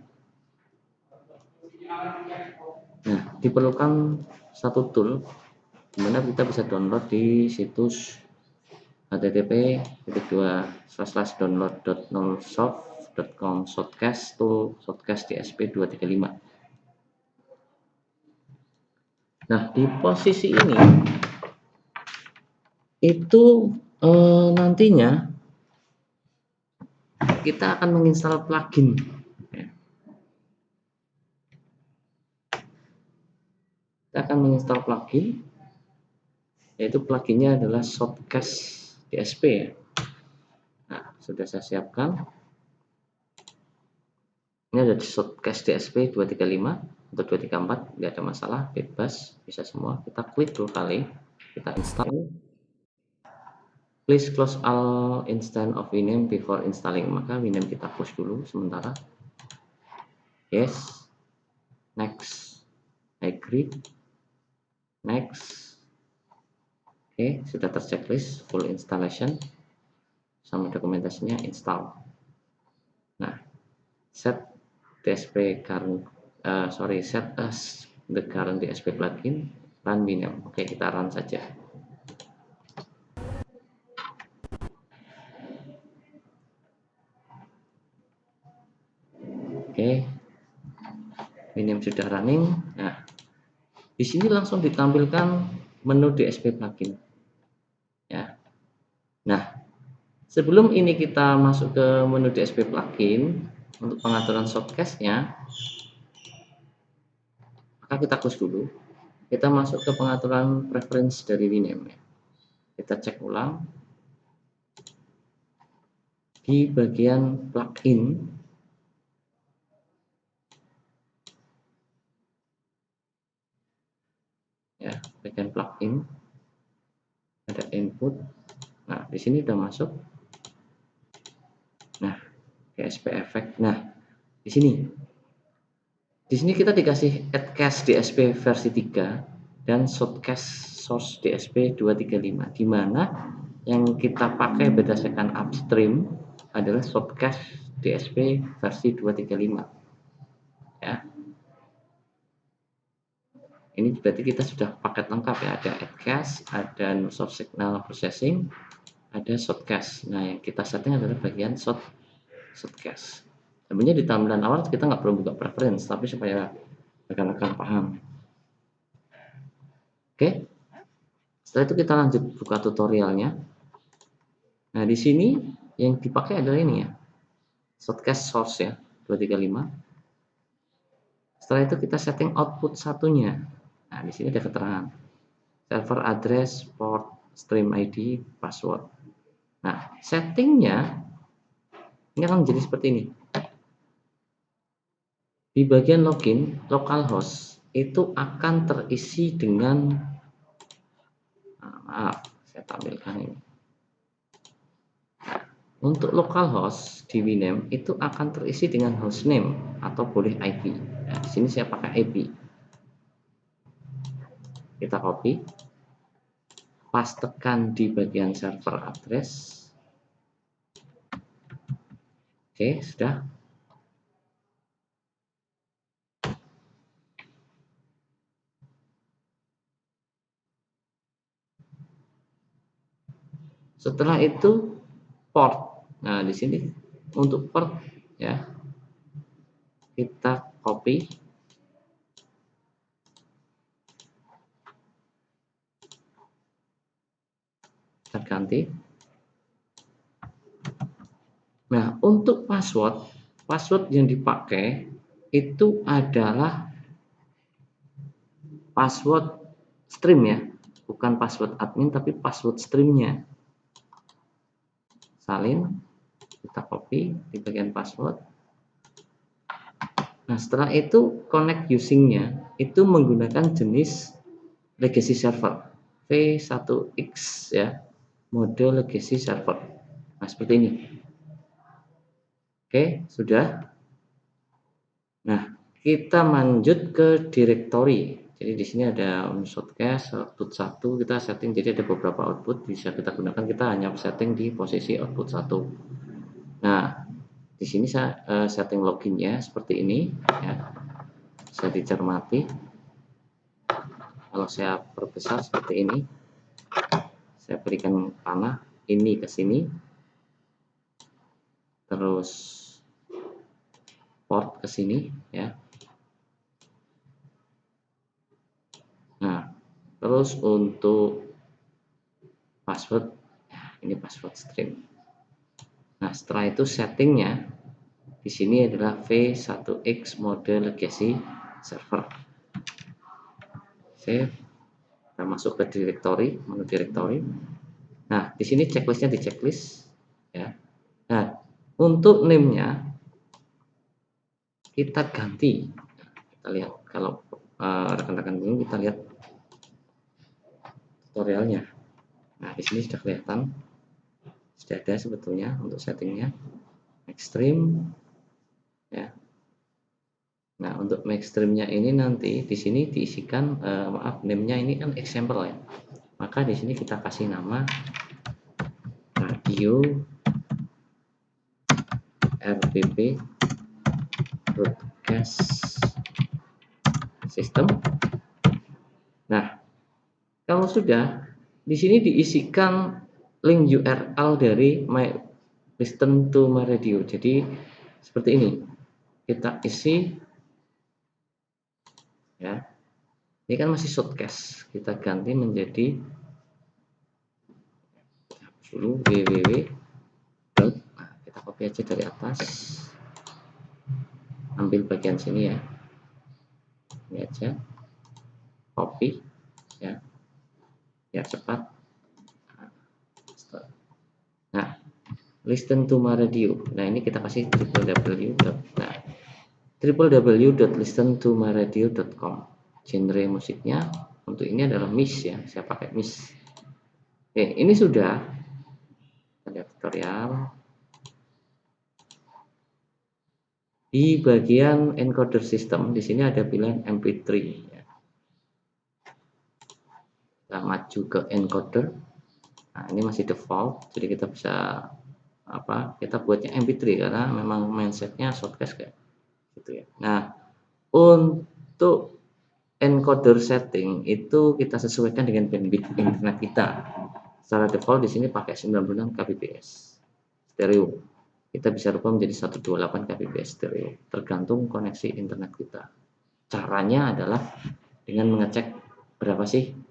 A: Nah, diperlukan satu tool dimana kita bisa download di situs http://download.nullsoft.com shortcast tool shortcast DSP 235. Nah, di posisi ini itu nantinya kita akan menginstal plugin ya. Kita akan menginstal plugin, yaitu pluginnya adalah shortcast DSP ya. Nah, sudah saya siapkan. Ini ada shortcast DSP 235 atau 234, nggak ada masalah, bebas, bisa semua. Kita klik 2 kali, kita install. Please close all instance of Winamp before installing. Maka Winamp kita close dulu sementara. Yes, next, agree, next. Oke, sudah terchecklist full installation sama dokumentasinya install. Nah, set DSP current set as the current DSP plugin, run Winamp. Oke, kita run saja. Oke, Winamp sudah running. Nah, di sini langsung ditampilkan menu DSP plugin ya. Nah, sebelum ini kita masuk ke menu DSP plugin untuk pengaturan shortcast-nya, maka kita close dulu. Kita masuk ke pengaturan preference dari Winamp ya. Kita cek ulang di bagian plugin. Ya, bagian plugin ada input. Nah, di sini udah masuk. Nah, DSP effect. Nah, di sini kita dikasih addcast DSP versi 3 dan shortcast source DSP 235, di mana yang kita pakai berdasarkan upstream adalah shortcast DSP versi 235 ya. Ini berarti kita sudah paket lengkap ya, ada addcast, ada source signal processing, ada shortcast. Nah, yang kita setting adalah bagian shortcast. Sebenarnya di tampilan awal kita nggak perlu buka preference, tapi supaya rekan-rekan paham. Oke, setelah itu kita lanjut buka tutorialnya. Nah, di sini yang dipakai adalah ini ya, shortcast source ya, 235. Setelah itu kita setting output satunya. Nah, di sini ada keterangan server address, port, stream ID, password. Nah, settingnya ini akan menjadi seperti ini. Di bagian login, localhost itu akan terisi dengan, maaf, saya tampilkan ini. Untuk localhost di Winamp itu akan terisi dengan hostname atau boleh IP. Nah, di sini saya pakai IP. Kita copy, pastekan di bagian server address. Oke, sudah. Setelah itu port. Nah, di sini untuk port ya, kita copy, ganti. Nah, untuk password yang dipakai itu adalah password stream ya, bukan password admin tapi password streamnya. Salin, kita copy di bagian password. Nah, setelah itu connect usingnya itu menggunakan jenis legacy server V1X ya, mode legacy server. Nah, seperti ini. Oke, sudah. Nah, kita lanjut ke directory. Jadi di sini ada shortcast output 1, kita setting jadi ada beberapa output bisa kita gunakan. Kita hanya setting di posisi output 1. Nah, di sini saya setting loginnya seperti ini ya. Bisa dicermati. Kalau saya perbesar seperti ini, saya berikan panah ini ke sini, terus port ke sini ya. Nah, terus untuk password, ini password stream. Nah, setelah itu settingnya di sini adalah V1X mode legacy server. Save, kita masuk ke directory, menu directory. Nah, di sini checklistnya di checklist ya. Nah, untuk name-nya kita ganti. Kita lihat kalau rekan-rekan ini kita lihat tutorialnya. Nah, di sini sudah kelihatan, sudah ada sebetulnya untuk settingnya extreme ya. Nah, untuk extreme-nya ini nanti di sini diisikan maaf, name-nya ini kan example ya. Maka di sini kita kasih nama radio RBB broadcast system. Nah, kalau sudah di sini diisikan link URL dari my listen to my radio. Jadi seperti ini. Kita isi ya. Ini kan masih shortcast. Kita ganti menjadi dulu www. Nah, kita copy aja dari atas. Ambil bagian sini ya. Ini aja. Copy ya. Biar cepat. Nah, listen to my radio. Nah, ini kita kasih www. Nah, www.listentomyradio.com. Genre musiknya untuk ini adalah MIS ya, saya pakai MIS. Oke, ini sudah ada tutorial. Di bagian encoder system di sini ada pilihan MP3 ya. Kita maju ke encoder. Nah, ini masih default, jadi kita bisa kita buatnya MP3 karena memang mindsetnya shortcast kayak gitu ya. Nah, untuk encoder setting itu kita sesuaikan dengan bandwidth internet kita. Secara default di sini pakai 96 kbps stereo. Kita bisa rubah menjadi 128 kbps stereo, tergantung koneksi internet kita. Caranya adalah dengan mengecek berapa sih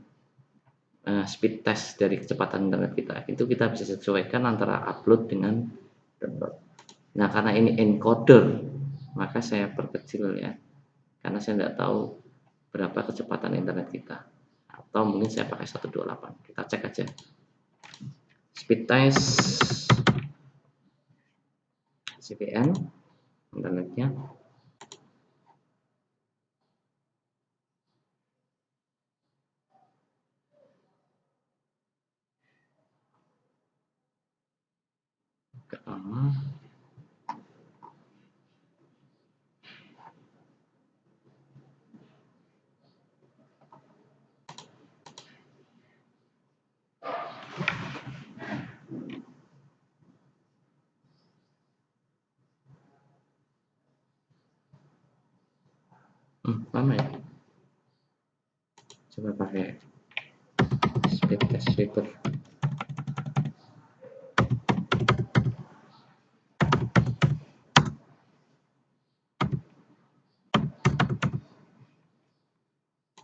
A: speed test dari kecepatan internet kita. Itu kita bisa sesuaikan antara upload dengan download. Nah, karena ini encoder, maka saya perkecil ya, karena saya tidak tahu berapa kecepatan internet kita. Atau mungkin saya pakai 128. Kita cek aja. Speed test CPN internetnya. Agak lama. Lama ya. Coba pakai speed test sweeper.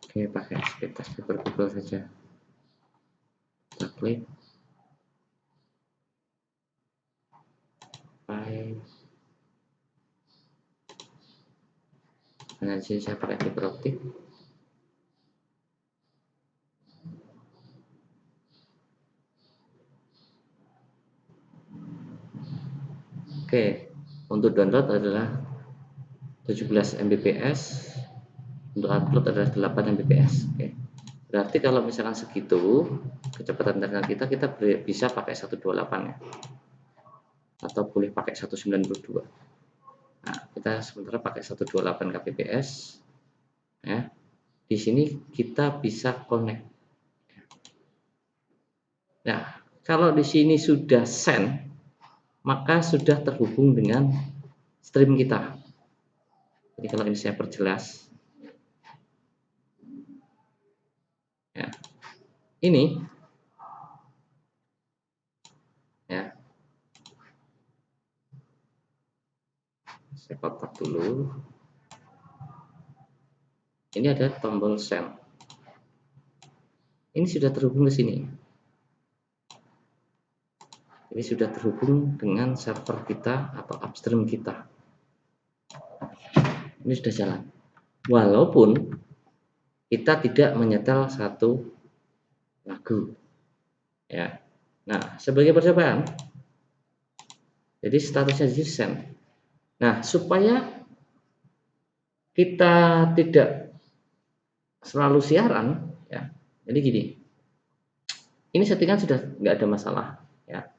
A: Oke, pakai speed test sweeper Google saja. Kita klik. Nah, di sini saya pakai fiber optik. Oke, untuk download adalah 17 Mbps, untuk upload adalah 8 Mbps. Oke. Berarti kalau misalkan segitu kecepatan internet kita bisa pakai 128 ya, atau boleh pakai 192. Nah, kita sementara pakai 128 kbps ya. Di sini kita bisa connect. Nah, kalau di sini sudah send, maka sudah terhubung dengan stream kita. Jadi kalau ini saya perjelas, ya, ini ya, saya kotak dulu. Ini ada tombol send. Ini sudah terhubung ke sini. Ini sudah terhubung dengan server kita atau upstream kita. Ini sudah jalan. Walaupun kita tidak menyetel satu lagu. Ya. Nah, sebagai percobaan, jadi statusnya di send. Nah, supaya kita tidak selalu siaran, ya. Jadi gini, ini settingan sudah nggak ada masalah, ya.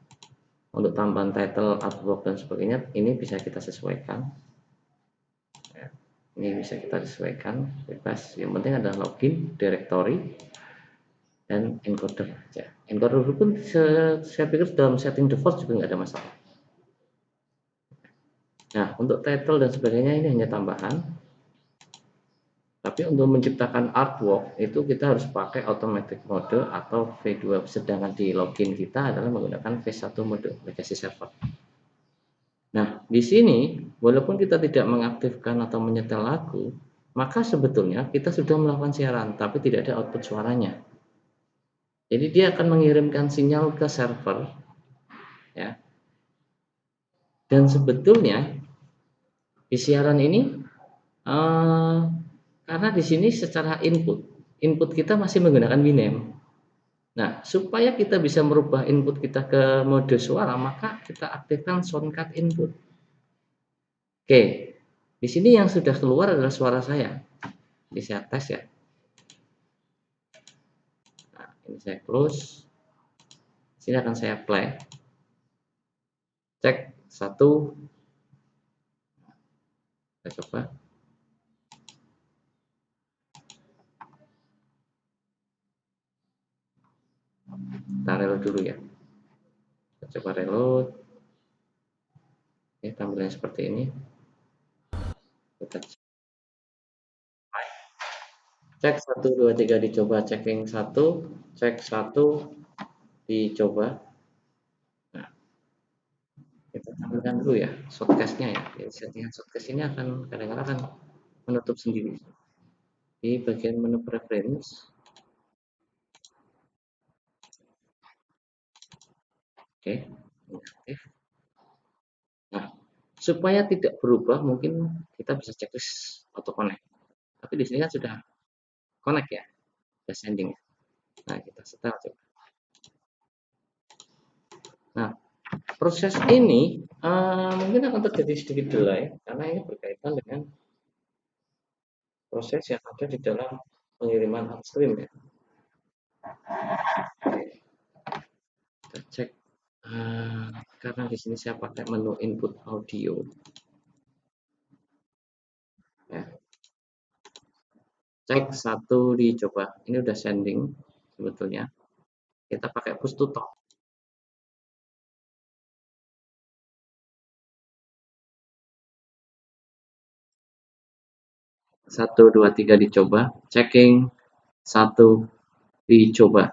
A: Untuk tambahan title, artwork dan sebagainya, ini bisa kita sesuaikan. Ya. Ini bisa kita sesuaikan bebas. Yang penting adalah login, directory, dan encoder aja. Encoder pun saya pikir dalam setting default juga nggak ada masalah. Nah, untuk title dan sebagainya ini hanya tambahan. Tapi untuk menciptakan artwork itu kita harus pakai automatic mode atau V2. Sedangkan di login kita adalah menggunakan V1 mode legacy server. Nah, di sini walaupun kita tidak mengaktifkan atau menyetel lagu, maka sebetulnya kita sudah melakukan siaran, tapi tidak ada output suaranya. Jadi dia akan mengirimkan sinyal ke server, ya. Dan sebetulnya di siaran ini karena di sini secara input kita masih menggunakan Winamp. Nah, supaya kita bisa merubah input kita ke mode suara, maka kita aktifkan soundcard input. Oke, di sini yang sudah keluar adalah suara saya. Ini saya tes ya. Nah, ini saya close. Sini akan saya play. Cek satu. Kita coba. Kita reload dulu ya. Kita coba reload. Ini tampilannya seperti ini. Kita cek 1, 2, 3 dicoba, checking 1, cek 1 dicoba. Nah, kita tampilkan dulu ya shortcast-nya ya. Settingan shortcast ini akan kadang-kadang akan menutup sendiri di bagian menu preference. Oke, aktif. Nah, supaya tidak berubah mungkin kita bisa checklist auto connect. Tapi di sini kan sudah connect ya, sudah sending. Nah, kita setel coba. Nah, proses ini mungkin akan terjadi sedikit delay karena ini berkaitan dengan proses yang ada di dalam pengiriman upstream ya. Kita cek karena di sini saya pakai menu input audio ya. Cek 1 dicoba, ini udah sending sebetulnya. Kita pakai push to talk. 1, 2, 3 dicoba, checking 1 dicoba.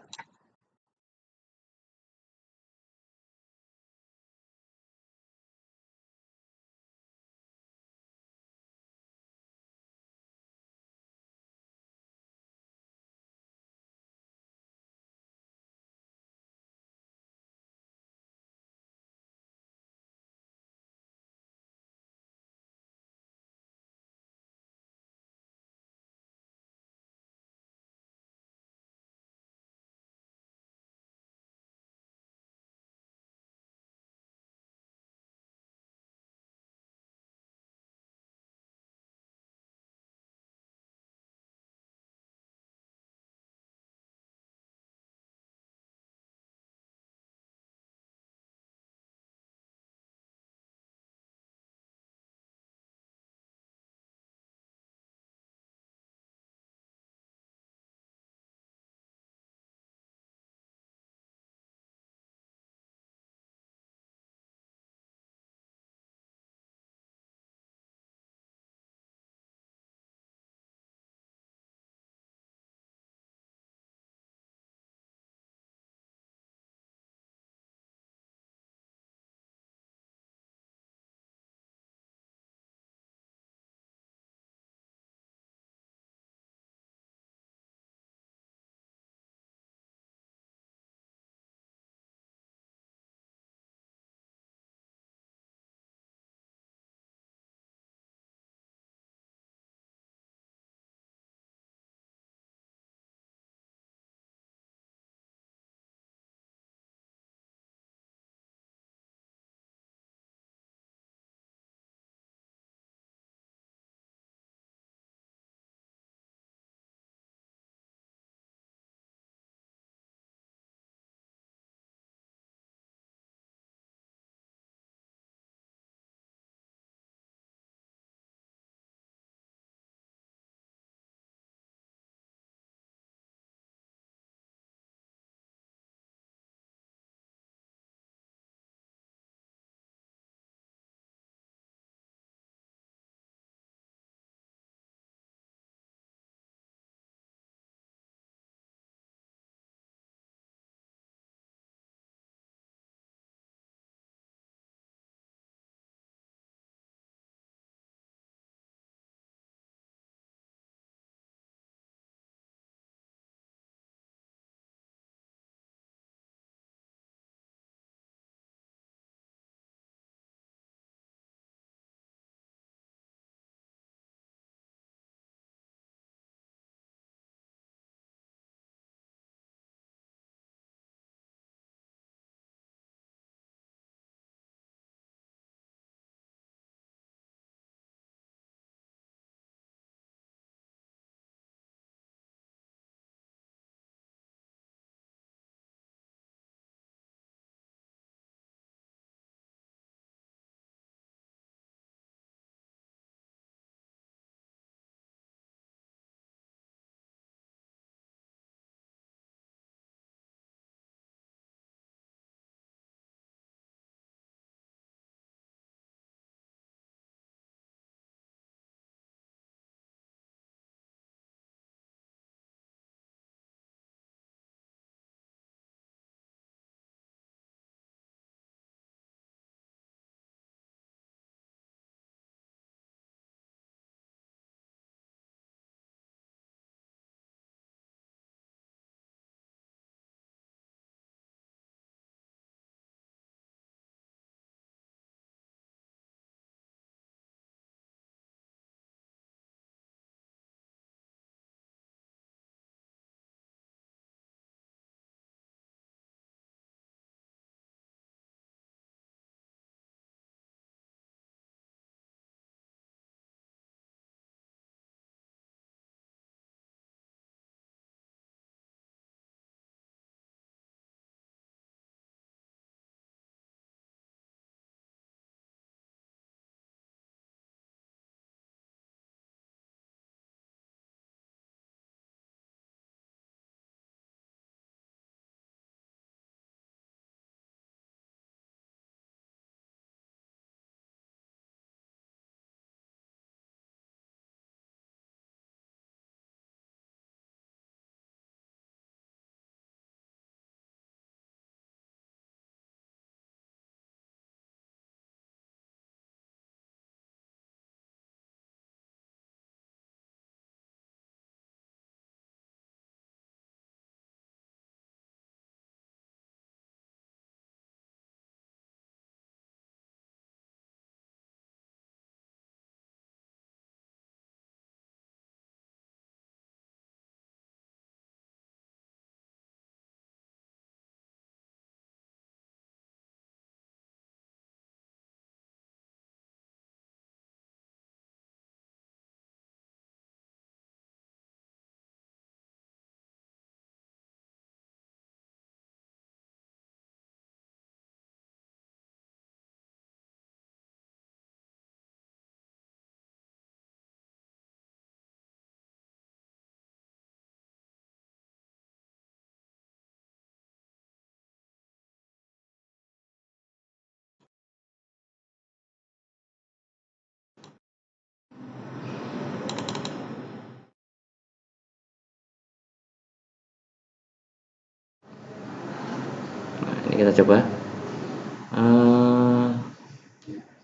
A: Ini kita coba.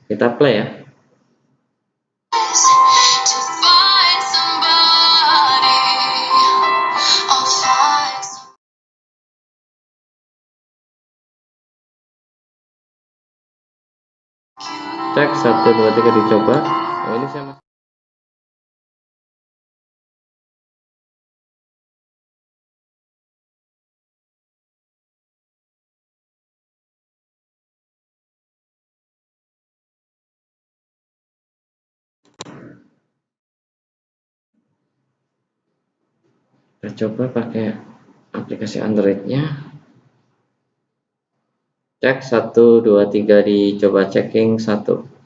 A: Kita play ya. Cek 1 2 3 dicoba. Oh, ini saya coba pakai aplikasi Androidnya. Cek 1 2 3 dicoba, checking 1.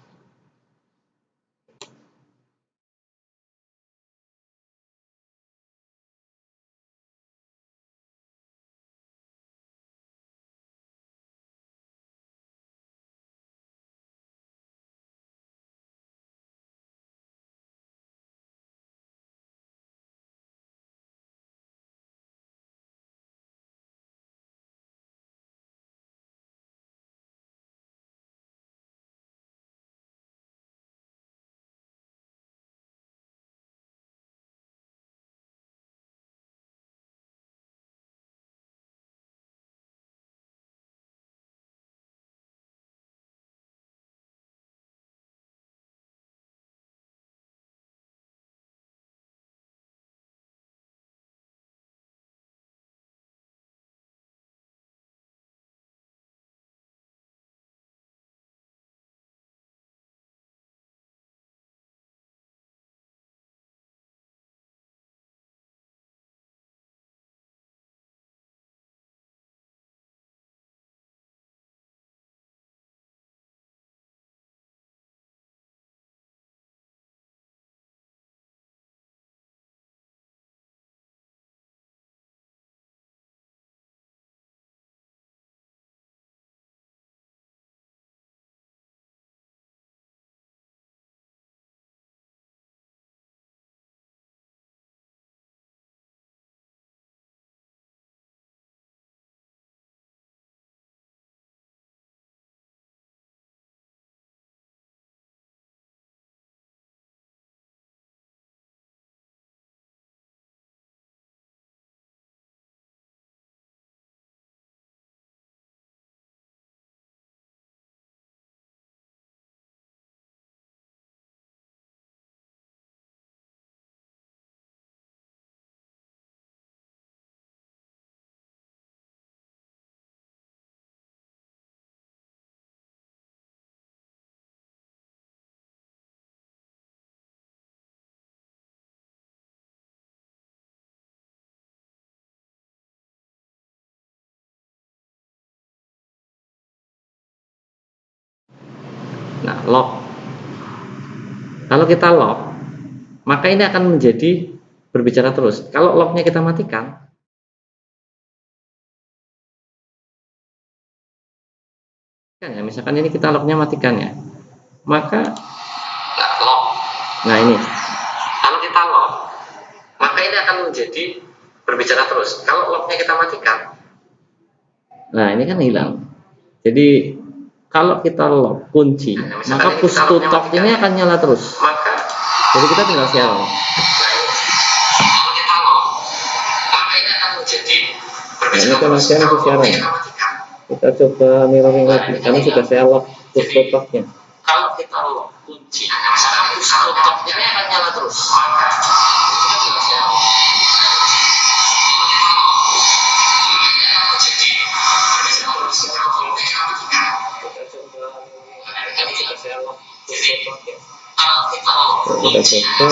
A: Nah, lock. Kalau kita lock, maka ini akan menjadi berbicara terus. Kalau locknya kita matikan, kan ya, misalkan ini kita locknya matikan ya, maka lock. Nah ini, kalau kita lock, maka ini akan menjadi berbicara terus. Kalau locknya kita matikan, nah ini kan hilang. Jadi kalau kita lock kunci, maka push to talk ini akan nyala terus. Jadi kita tinggal share. Nah, ini kan masih siaran. Kita coba mirroring lagi karena sudah saya lock push to talknya. Kalau kita lock kunci, maka push to talk ini akan nyala terus. Kita tinggal share. Kita coba.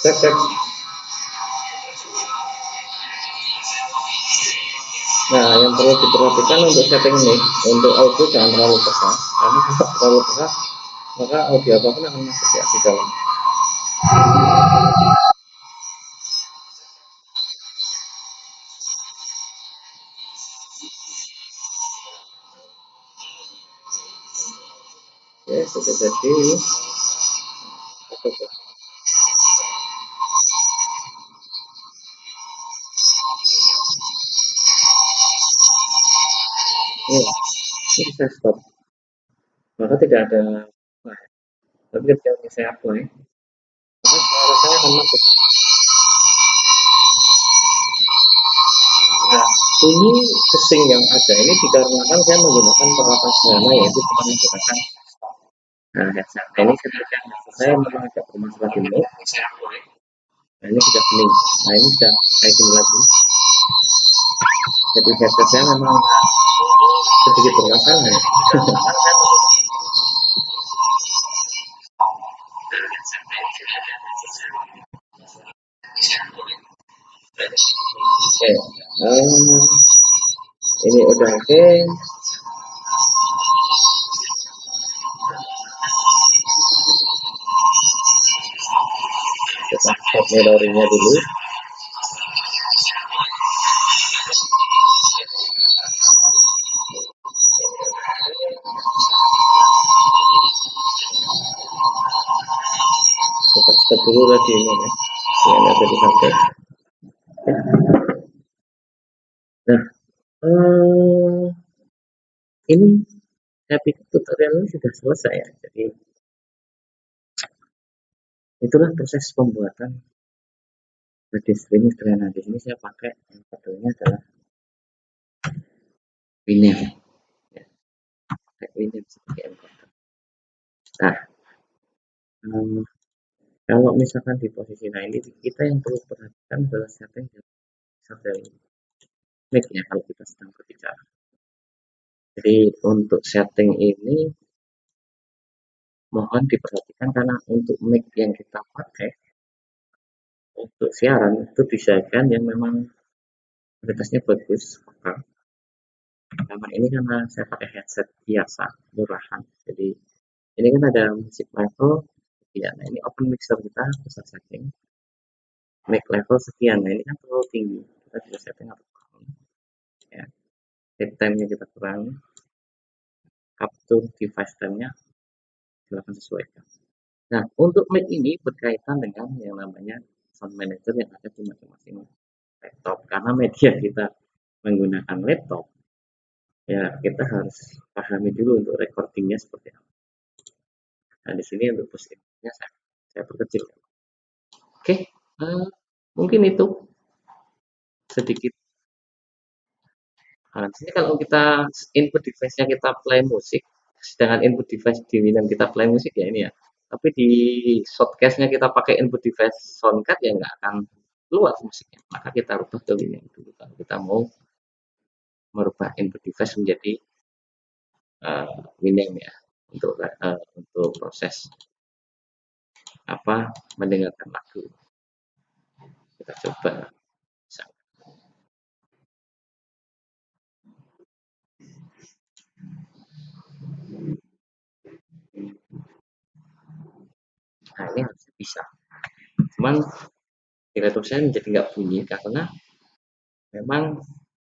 A: Cek. Nah, yang perlu diperhatikan untuk setting ini, untuk audio jangan terlalu keras, karena kalau terlalu keras maka audio apapun akan masuk ya di dalam. Ya, sudah jadi. Iya, ini saya stop. Maka tidak ada, nah, tapi ketika saya apply, maka suara saya akan masuk. Nah, bunyi desing yang ada ini dikarenakan saya menggunakan peralatan sederhana, yaitu cuma menggunakan headset. Nah, ini ketika headset saya memang agak bermasalah di mic. Nah, ini sudah bening. Nah, ini sudah kayak gini lagi. Jadi headset saya memang sedikit bermasalah ya. Oke, ini udah oke. Kita stop mirroringnya dulu. Kita stop dulu radionya ya, yang ada di HP. Nah, ini saya pikir tutorial ini sudah selesai ya. Jadi itulah proses pembuatan radio streaming sederhana. Di sini saya pakai yang kabelnya adalah Winamp. Ya, pakai Winamp sebagai encoder. Nah, kalau misalkan di posisi ini kita yang perlu perhatikan adalah setting dari mic ya kalau kita sedang berbicara. Jadi untuk setting ini mohon diperhatikan karena untuk mic yang kita pakai untuk siaran itu desain yang memang kualitasnya bagus. Karena ini karena saya pakai headset biasa murahan, jadi ini kan ada musik level sekian. Nah, ini open mixer kita bisa setting mic level sekian. Nah, ini kan terlalu tinggi, kita bisa setting atau ya, head time-nya kita kurangi, up to device time-nya silahkan sesuaikan. Nah, untuk mic ini berkaitan dengan yang namanya sound manager yang ada di masing-masing laptop. Karena media kita menggunakan laptop, ya kita harus pahami dulu untuk recordingnya seperti apa. Nah, di sini untuk posisinya saya perkecil. Oke, mungkin itu sedikit. Nah, di sini kalau kita input device-nya kita play musik, sedangkan input device di Winamp kita play musik ya ini ya. Tapi di shortcast-nya kita pakai input device soundcard ya nggak akan keluar musiknya. Maka kita rubah ke Winamp dulu kalau kita mau merubah input device menjadi Winamp ya untuk proses mendengarkan lagu. Kita coba. Nah, ini harusnya bisa. Cuman di laptop saya menjadi nggak bunyi karena memang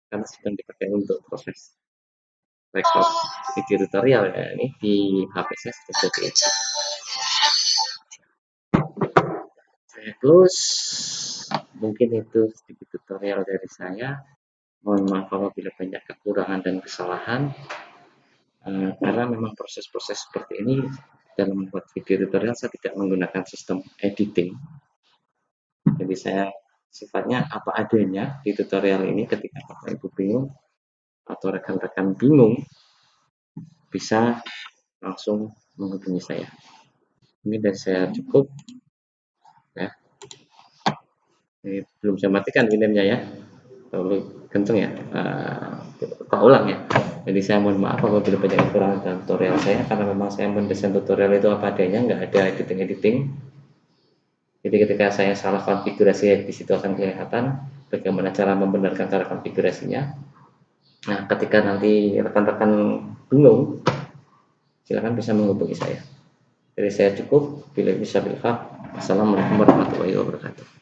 A: karena sedang dipakai untuk proses record video tutorial ya. Ini di HP saya sudah jadi saya close. Mungkin itu sedikit tutorial dari saya. Mohon maaf apabila banyak kekurangan dan kesalahan, karena memang proses-proses seperti ini dalam membuat video tutorial saya tidak menggunakan sistem editing. Jadi saya sifatnya apa adanya di tutorial ini. Ketika Bapak Ibu bingung atau rekan-rekan bingung, bisa langsung menghubungi saya. Ini dari saya cukup ya. Ini belum saya matikan Winamp-nya ya, terlalu kenceng ya. Kita ulang ya. Jadi saya mohon maaf apabila banyak kekurangan dalam tutorial saya, karena memang saya mendesain tutorial itu apa adanya, nggak ada editing. Jadi ketika saya salah konfigurasi di situ akan kelihatan bagaimana cara membenarkan cara konfigurasinya. Nah, ketika nanti rekan-rekan bingung, silakan bisa menghubungi saya. Dari saya cukup. Bila bisa bilhaq. Assalamualaikum warahmatullahi wabarakatuh.